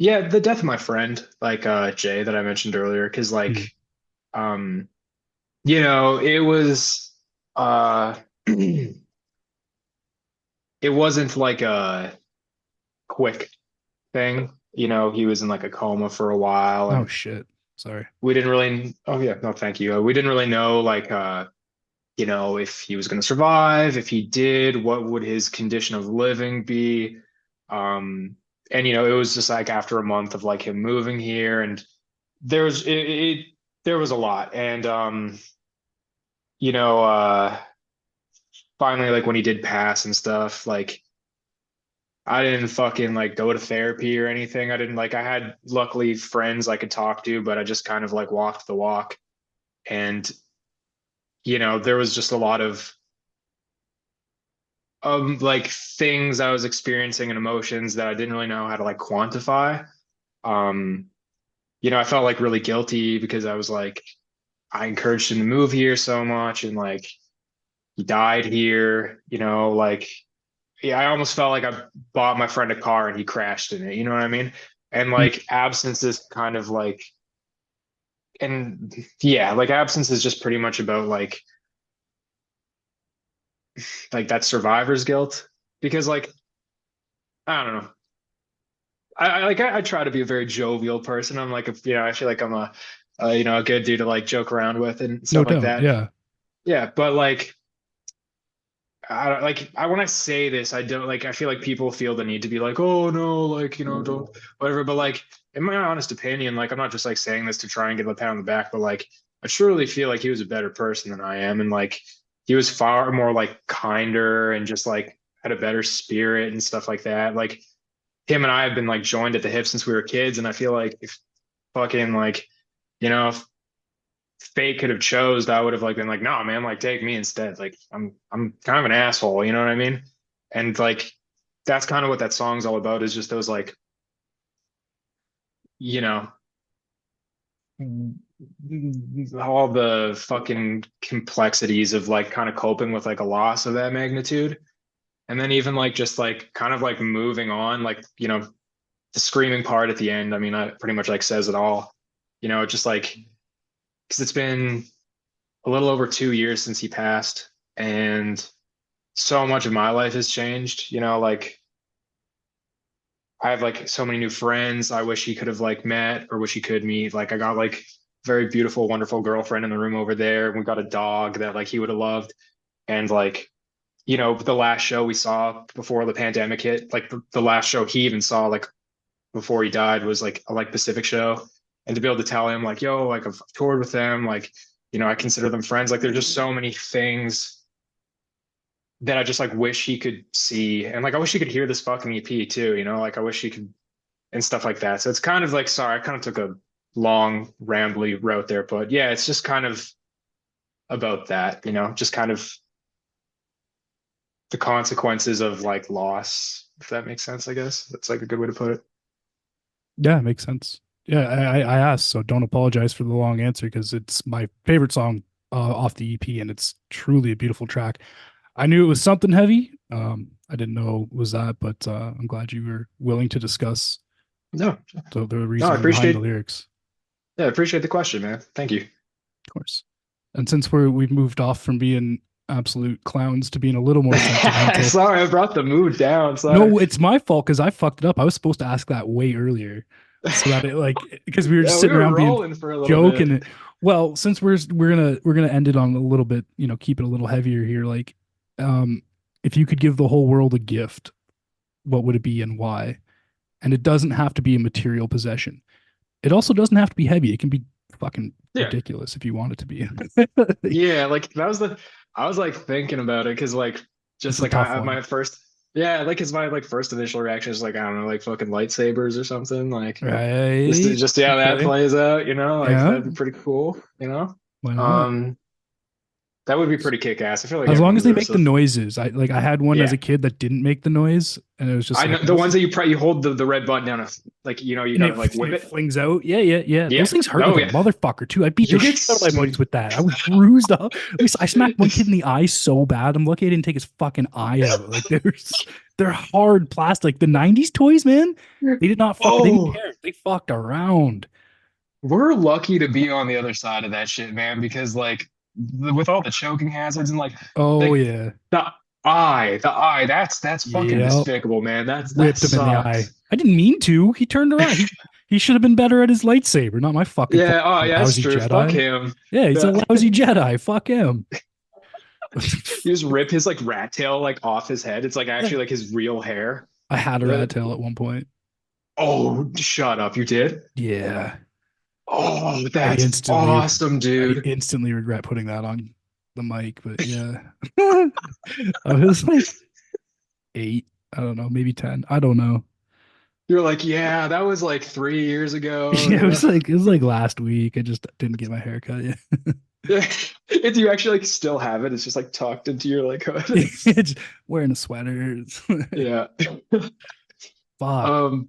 Yeah. The death of my friend, like Jay that I mentioned earlier, because Hmm. like um, it was it wasn't like a quick thing. He was in like a coma for a while, Oh and shit. Sorry. we didn't really. Oh yeah, no, thank you. We didn't really know like if he was going to survive. If he did, what would his condition of living be? And it was just like after a month of like him moving here, and there was there was a lot, and you know, finally like when he did pass and stuff, like I didn't fucking like go to therapy or anything. I didn't like I had luckily friends I could talk to, but I just kind of like walked the walk. And there was just a lot of like things I was experiencing and emotions that I didn't really know how to like quantify. Um, I felt like really guilty because I was like I encouraged him to move here so much and like he died here, like yeah, I almost felt like I bought my friend a car and he crashed in it. You know what I mean? And Hmm. like absence is kind of like, and yeah, like absence is just pretty much about like that survivor's guilt because like I don't know. I try to be a very jovial person. I'm like I feel like I'm a good dude to like joke around with and No stuff like doubt. that. Yeah. Yeah, but like I don't like I when I say this, I don't like I feel like people feel the need to be like, oh no, like, don't whatever. But like in my honest opinion, like I'm not just like saying this to try and get a pat on the back, but like I truly feel like he was a better person than I am. And like he was far more like kinder and just like had a better spirit and stuff like that. Like him and I have been like joined at the hip since we were kids, and I feel like if fucking like, if fate could have chose, I would have like been like, no, man, like take me instead. Like I'm kind of an asshole, you know what I mean? And like that's kind of what that song's all about is just those like, you know, all the fucking complexities of like kind of coping with like a loss of that magnitude. And then even like just like kind of like moving on, like, the screaming part at the end, I mean, I pretty much like says it all. just like because it's been a little over 2 years since he passed, and so much of my life has changed. Like I have like so many new friends I wish he could have like met or wish he could meet. Like I got like very beautiful, wonderful girlfriend in the room over there. We got a dog that like he would have loved. And like, the last show we saw before the pandemic hit, like the last show he even saw like before he died was like a like Pacific show. And to be able to tell him like, yo, like I've toured with them, like, I consider them friends. Like there's just so many things that I just like wish he could see. And like I wish he could hear this fucking EP too, like I wish he could and stuff like that. So it's kind of like, sorry, I kind of took a long, rambly route there, but yeah, it's just kind of about that, just kind of the consequences of like loss, if that makes sense, I guess. That's like a good way to put it. Yeah, it makes sense. Yeah, I asked, so don't apologize for the long answer because it's my favorite song off the EP, and it's truly a beautiful track. I knew it was something heavy. I didn't know it was that, but I'm glad you were willing to discuss No, the no, I reason behind the appreciate, lyrics, yeah, I appreciate the question, man. Thank you. of course. And since we've moved off from being absolute clowns to being a little more sentimental. Sorry, I brought the mood down. Sorry. No, it's my fault because I fucked it up. I was supposed to ask that way earlier, so that it like because we were just Yeah, we sitting were around being rolling for a little joking. bit. Well, since we're gonna end it on a little bit, keep it a little heavier here. Like, if you could give the whole world a gift, what would it be and why? And it doesn't have to be a material possession. It also doesn't have to be heavy. It can be fucking Yeah. ridiculous if you want it to be. Yeah, like that was I was like thinking about it because like It's just a like tough I one, my first yeah, like it's my like first initial reaction is like I don't know, like fucking lightsabers or something. Like right? just see how that Okay, plays out, like yeah. that'd be pretty cool. Why not? Um that would be pretty kick-ass. I feel like As long everyone as they deserves make the to. noises. I had one as Yeah. a kid that didn't make the noise, and it was just I like know the ones that you hold the red button down, like you and gotta like whip it it. flings out. Yeah, yeah, yeah. Yeah. Those things hurt Oh like a yeah. motherfucker too. I beat the You get shit out of my buddies with that. I was bruised up. I smacked one kid in the eye so bad. I'm lucky I didn't take his fucking eye out. Like they're hard plastic. The '90s toys, man. They did not fuck. They didn't Oh, care. They fucked around. we're lucky to be on the other side of that shit, man, because like with all the choking hazards and Oh like yeah, the the eye, that's fucking yeah. despicable, man. That Whipped him in the eye. sucks. I didn't mean to. He turned around. He should have been better at his lightsaber, not my fucking Yeah, oh yeah, that's lousy true. Fuck Jedi. him. Yeah, he's a Yeah. lousy Jedi. Fuck him. You just rip his like rat tail like off his head. It's like Yeah. actually like his real hair. I had a Yeah. rat tail at one point. Oh, shut up. You did? Yeah. Oh, I that's instantly awesome, I dude. instantly regret putting that on the mic, but yeah. I was like 8. I don't know, maybe 10. I don't know. You're like, yeah, that was like 3 years ago. Yeah, it was like last week. I just didn't get my hair cut yet. Yeah. If you actually like still have it, it's just like tucked into your like hood. It's wearing a sweater. Yeah. Fuck. Um,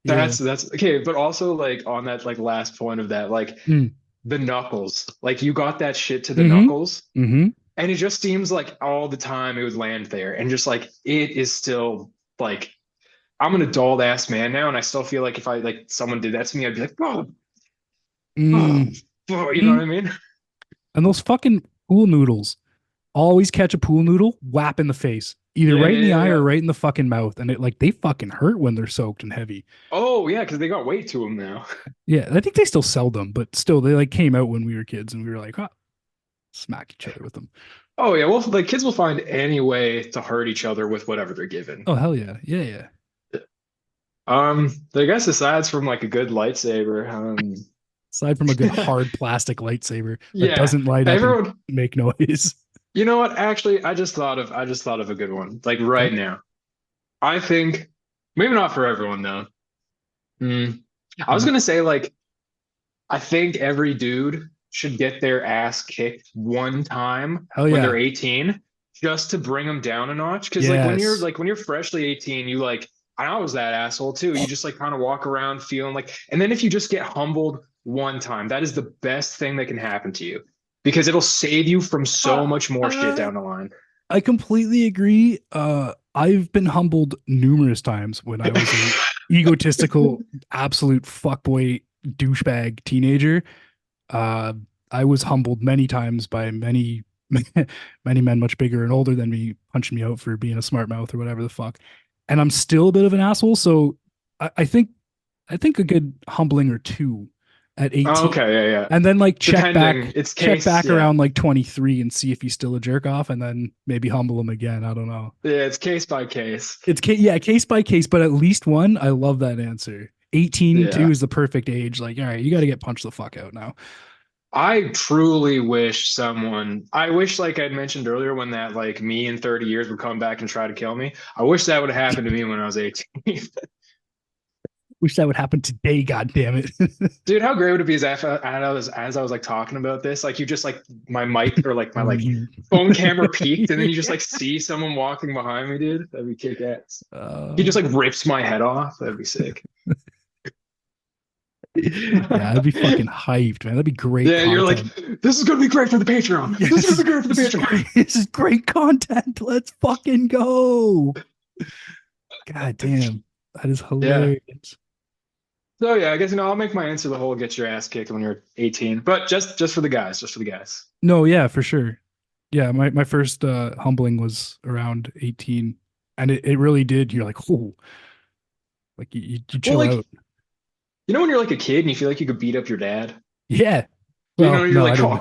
Yeah. that's okay, but also like on that like last point of that, like Mm. the knuckles, like you got that shit to the Mm-hmm. knuckles, Mm-hmm. and it just seems like all the time it would land there, and just like it is still like I'm an adult ass man now, and I still feel like if I like someone did that to me, I'd be like, oh, oh, Mm. oh, you know what I mean? And those fucking pool noodles. Always catch a pool noodle, whap in the face, either Yeah, right in the yeah, eye or yeah. right in the fucking mouth, and it like they fucking hurt when they're soaked and heavy. Oh yeah, because they got weight to them now. Yeah, I think they still sell them, but still, they like came out when we were kids, and we were like, huh, smack each other with them. Oh yeah, well, the kids will find any way to hurt each other with whatever they're given. Oh hell yeah, yeah, yeah. I guess aside from like a good lightsaber, Aside from a good hard plastic lightsaber that yeah, doesn't light up and everyone. make noise. You know what? Actually, I just thought of a good one. Like right now, I think maybe not for everyone though. Hmm. I was gonna say like I think every dude should get their ass kicked one time Hell when yeah, they're 18, just to bring them down a notch. Because like yes. when you're freshly 18, you like I was that asshole too. You just like kind of walk around feeling like, and then if you just get humbled one time, that is the best thing that can happen to you because it'll save you from so Uh, much more shit uh, down the line. I completely agree. I've been humbled numerous times when I was a egotistical, absolute fuckboy douchebag teenager, uh, I was humbled many times by many many men much bigger and older than me punching me out for being a smart mouth or whatever the fuck. And I'm still a bit of an asshole, so I think a good humbling or two at Oh, 18, okay, yeah, yeah. and then like Depending, it's check case, back yeah, around like 23 and see if he's still a jerk off, and then maybe humble him again. I don't know. yeah, it's case by case. Yeah, case by case, but at least one. I love that answer. 18 too Yeah. is the perfect age. Like, all right, you got to get punched the fuck out now. I truly wish I wish, like I'd mentioned earlier, when that like me in 30 years would come back and try to kill me. I wish that would have happened to me when I was 18. Wish that would happen today. God damn it. Dude, how great would it be as I was like talking about this, like you just like my mic or like my like phone camera peaked, and then you just like see someone walking behind me, dude. That'd be kick ass. He just like rips my head off. That'd be sick. Yeah, that'd be fucking hyped, man. That'd be great Yeah, you're like, content. this is gonna be great for the Patreon. Yes, This is gonna be great for the Patreon. this is great content. Let's fucking go. God damn. That is Yeah. hilarious. So yeah, I guess I'll make my answer the whole get your ass kicked when you're 18, but just for the guys, just for the guys. No, yeah, for sure. Yeah, my first humbling was around 18. And it really did. You're like, oh, like you Well, chill like out. when you're like a kid and you feel like you could beat up your dad, Yeah. you know, Well, you're no, I like, oh,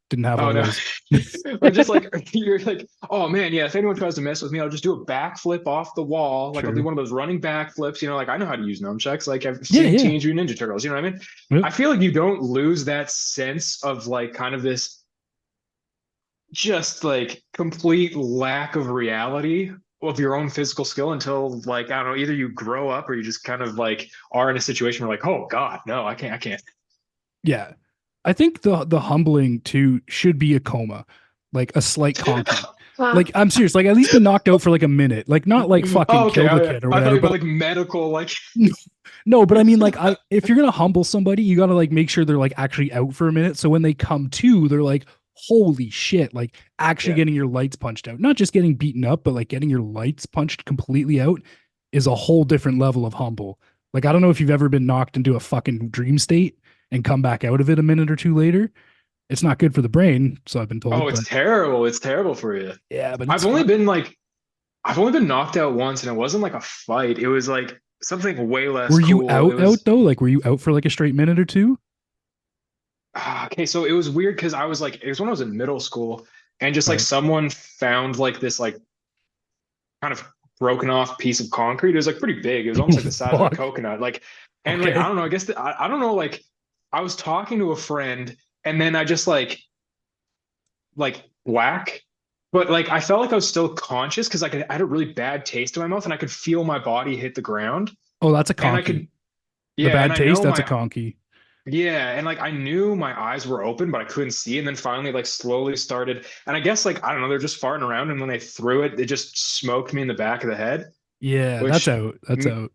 didn't have oh one of no. those. Or just like you're like, oh man, yeah, if anyone tries to mess with me, I'll just do a backflip off the wall. Like I'll do True. one of those running backflips, like I know how to use nunchucks. Like I've Yeah, seen yeah. Teenage Mutant Ninja Turtles, you know what I mean? Yep. I feel like you don't lose that sense of like kind of this just like complete lack of reality of your own physical skill until like I don't know, either you grow up or you just kind of like are in a situation where like, oh God, no, I can't. Yeah. I think the humbling too should be a coma, like a slight conky. Like I'm serious, like at least be knocked out for like a minute. Like not like fucking Oh, okay. kill the kid or I thought whatever, you meant but like medical, like no, but I mean like I if you're gonna humble somebody, you gotta like make sure they're like actually out for a minute. So when they come to, they're like, holy shit, like actually yeah. getting your lights punched out. Not just getting beaten up, but like getting your lights punched completely out is a whole different level of humble. Like I don't know if you've ever been knocked into a fucking dream state and come back out of it a minute or two later. It's not good for the brain, so I've been Oh, told, it's but terrible. It's terrible for you. yeah, but it's I've only fun. been like I've only been knocked out once and it wasn't like a fight. It was like something way less Were you cool. It out was though? Like were you out for like a straight minute or two? okay, so it was weird because I was like it was when I was in middle school and just like Right. someone found like this like kind of broken off piece of concrete. It was like pretty big. It was almost like the size of a Fuck. coconut. Like, and like, I Okay. don't know, I guess I don't know, like I was talking to a friend and then I just like whack. But like I felt like I was still conscious because like I had a really bad taste in my mouth and I could feel my body hit the ground. Oh, that's a And I conky. could, The yeah, and bad I taste, know that's a my conky. yeah, and like I knew my eyes were open, but I couldn't see. And then finally, like slowly started, and I guess like I don't know, they're just farting around, and when they threw it, it just smoked me in the back of the head, Yeah, that's which out. That's out.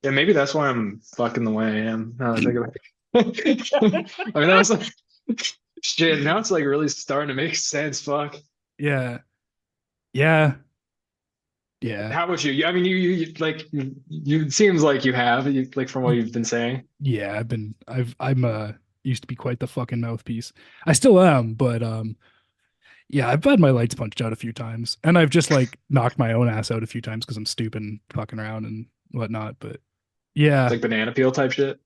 yeah, maybe that's why I'm fucking the way I am. Now that I think about it. I mean, that was like shit. Now it's like really starting to make sense. Fuck. Yeah. Yeah. Yeah. How about you? I mean, like it seems like you have like from what you've been saying. Yeah, I'm used to be quite the fucking mouthpiece. I still am, but yeah, I've had my lights punched out a few times. And I've just like knocked my own ass out a few times because I'm stupid and fucking around and whatnot. But It's yeah. like banana peel type shit.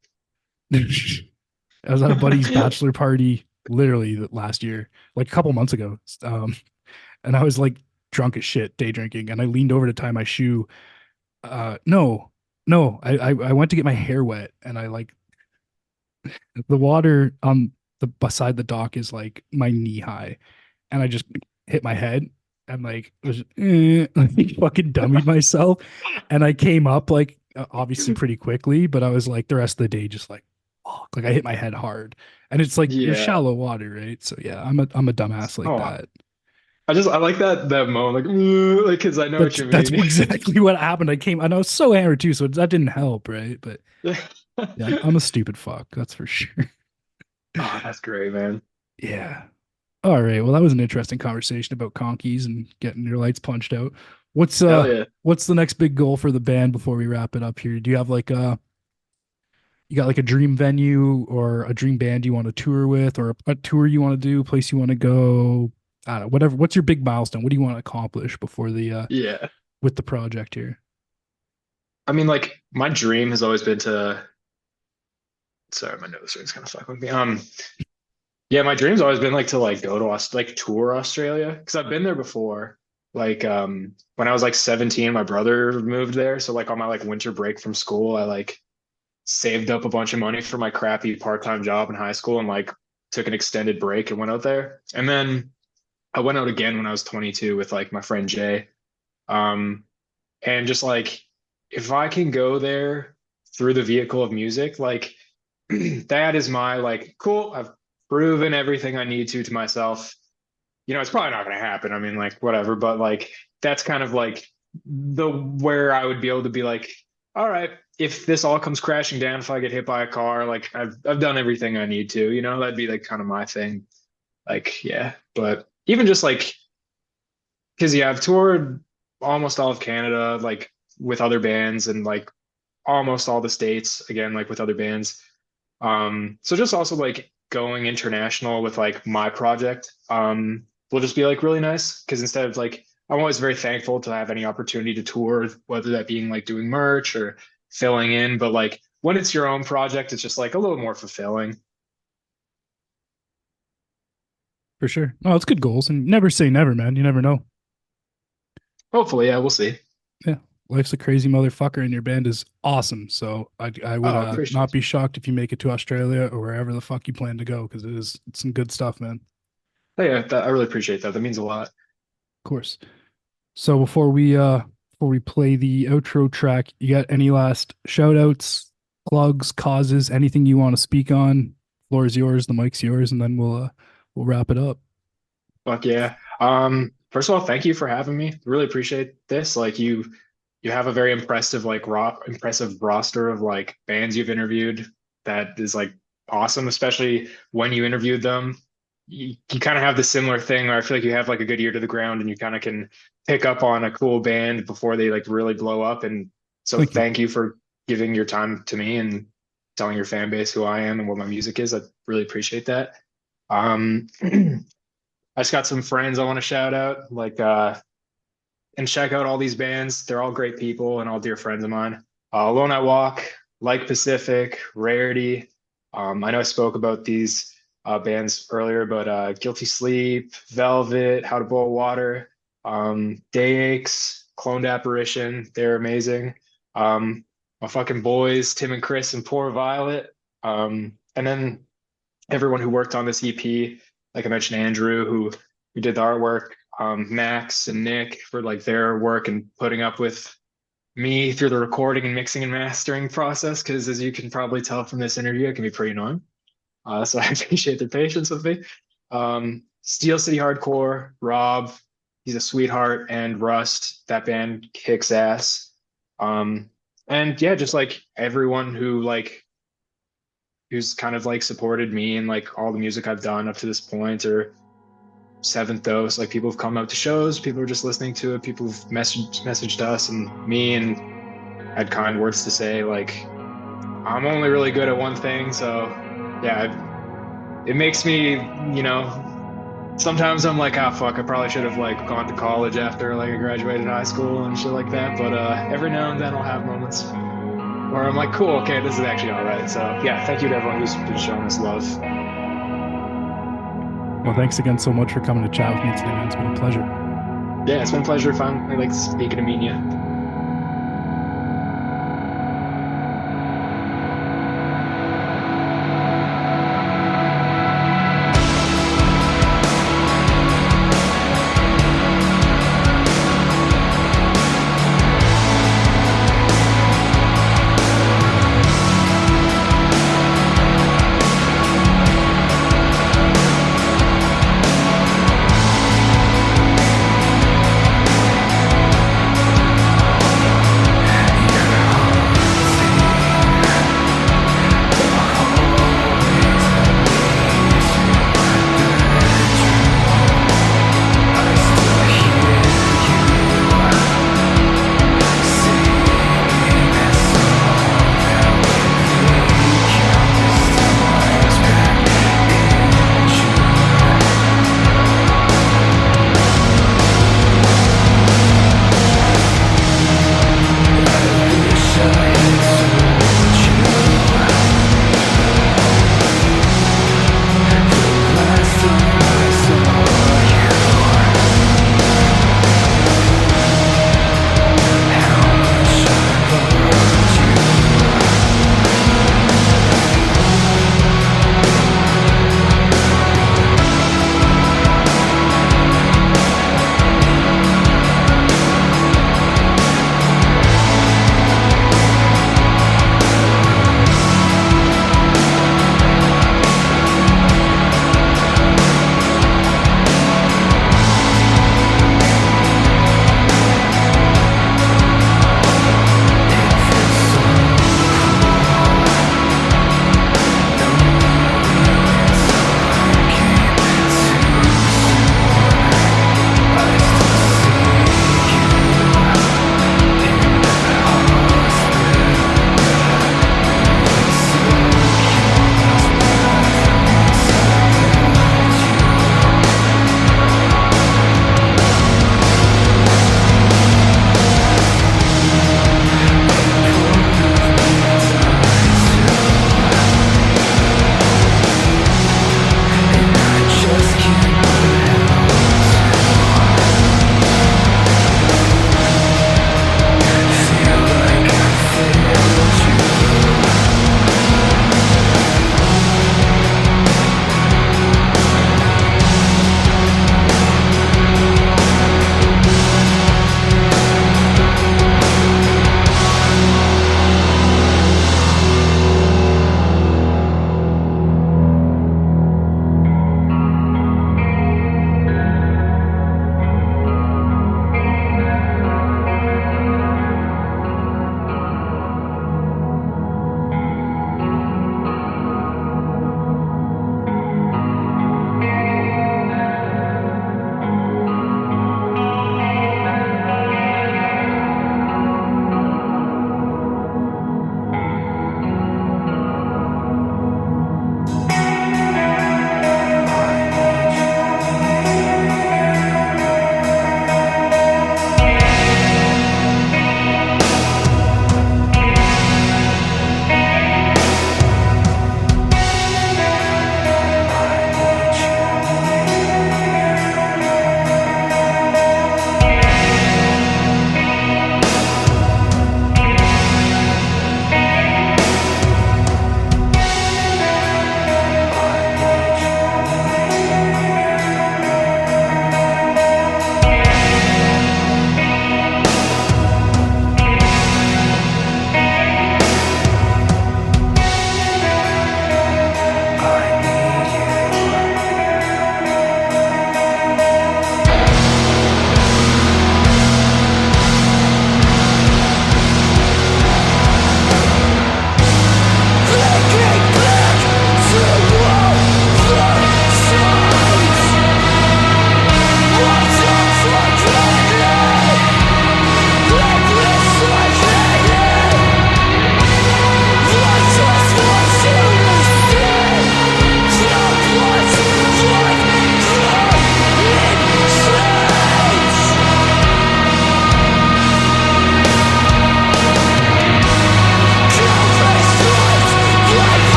I was at a buddy's bachelor party literally last year, like a couple months ago. And I was like drunk as shit, day drinking, and I leaned over to tie my shoe. No, no, I went to get my hair wet, and I like the water on the beside the dock is like my knee high, and I just hit my head and like was like fucking dummied myself, and I came up like obviously pretty quickly, but I was like the rest of the day just like fuck, like I hit my head hard, and it's like you're Yeah. shallow water, right? So yeah, I'm a dumbass like Oh, that. I like that moment, like because I know what you That's mean. exactly what happened. I came and I was so hammered too, so that didn't help, right? But yeah, I'm a stupid fuck, that's for sure. Oh, that's great, man. Yeah. All right. Well, that was an interesting conversation about conkies and getting your lights punched out. What's Hell yeah. what's the next big goal for the band before we wrap it up here? Do you have like you got like a dream venue or a dream band you want to tour with, or a tour you want to do, place you want to go? I don't know, whatever. What's your big milestone? What do you want to accomplish before the Yeah. with the project here? I mean, like my dream has always been to, sorry, my nose ring's kind of fucking with me. Yeah, my dream's always been like to like go to like tour Australia because I've been there before. Like when I was like 17, my brother moved there. So like on my like winter break from school, I like saved up a bunch of money for my crappy part-time job in high school and like took an extended break and went out there. And then I went out again when I was 22 with like my friend Jay. Um, and just like if I can go there through the vehicle of music, like that is my like cool. I've proven everything I need to myself. You know, it's probably not going to happen. I mean, like whatever, but like that's kind of like the where I would be able to be like, all right, if this all comes crashing down, if I get hit by a car, like I've done everything I need to, you know, that'd be like kind of my thing. Like, yeah, but even just like because yeah, I've toured almost all of Canada, like with other bands, and like almost all the states again, like with other bands. So just also like going international with like my project, will just be like really nice because instead of like I'm always very thankful to have any opportunity to tour, whether that being like doing merch or filling in, but like when it's your own project, it's just like a little more fulfilling. For sure. No, it's good goals, and never say never, man. You never know. Hopefully, yeah, we'll see. Yeah, life's a crazy motherfucker, and your band is awesome. So I would Oh, appreciate not it. be shocked if you make it to Australia or wherever the fuck you plan to go, because it's some good stuff, man. Oh, yeah, I really appreciate that. That means a lot. Of course. So before we play the outro track, you got any last shout outs, plugs, causes, anything you want to speak on? Floor is yours, the mic's yours, and then we'll wrap it up. Fuck yeah. First of all, thank you for having me. Really appreciate this. Like you have a very impressive like impressive roster of like bands you've interviewed that is like awesome, especially when you interviewed them. You kind of have the similar thing where I feel like you have like a good ear to the ground and you kind of can pick up on a cool band before they like really blow up. And so Thank you. thank you for giving your time to me and telling your fan base who I am and what my music is. I really appreciate that. Um, I just got some friends I want to shout out, like and check out all these bands. They're all great people and all dear friends of mine. Alone I Walk, Like Pacific, Rarity. I know I spoke about these bands earlier, but Guilty Sleep, Velvet, How to Boil Water, Day Aches, Cloned Apparition. They're amazing. My fucking boys, Tim and Chris and Poor Violet. And then everyone who worked on this EP, like I mentioned, Andrew, who did the artwork, Max and Nick for like their work and putting up with me through the recording and mixing and mastering process. Because as you can probably tell from this interview, it can be pretty annoying. So I appreciate their patience with me. Steel City Hardcore, Rob, he's a sweetheart, and Rust, that band kicks ass. And yeah, just like everyone who's kind of like supported me and like all the music I've done up to this point, or Seventh Dose, like people have come out to shows, people are just listening to it, people have messaged us and me and had kind words to say. Like I'm only really good at one thing, so yeah, it makes me, you know, sometimes I'm like, ah, fuck, I probably should have like gone to college after like I graduated high school and shit like that. But every now and then I'll have moments where I'm like, cool, okay, this is actually all right. So yeah, thank you to everyone who's been showing us love. Well, thanks again so much for coming to chat with me today, man. It's been a pleasure. Yeah, it's been a pleasure finally like speaking to meet you.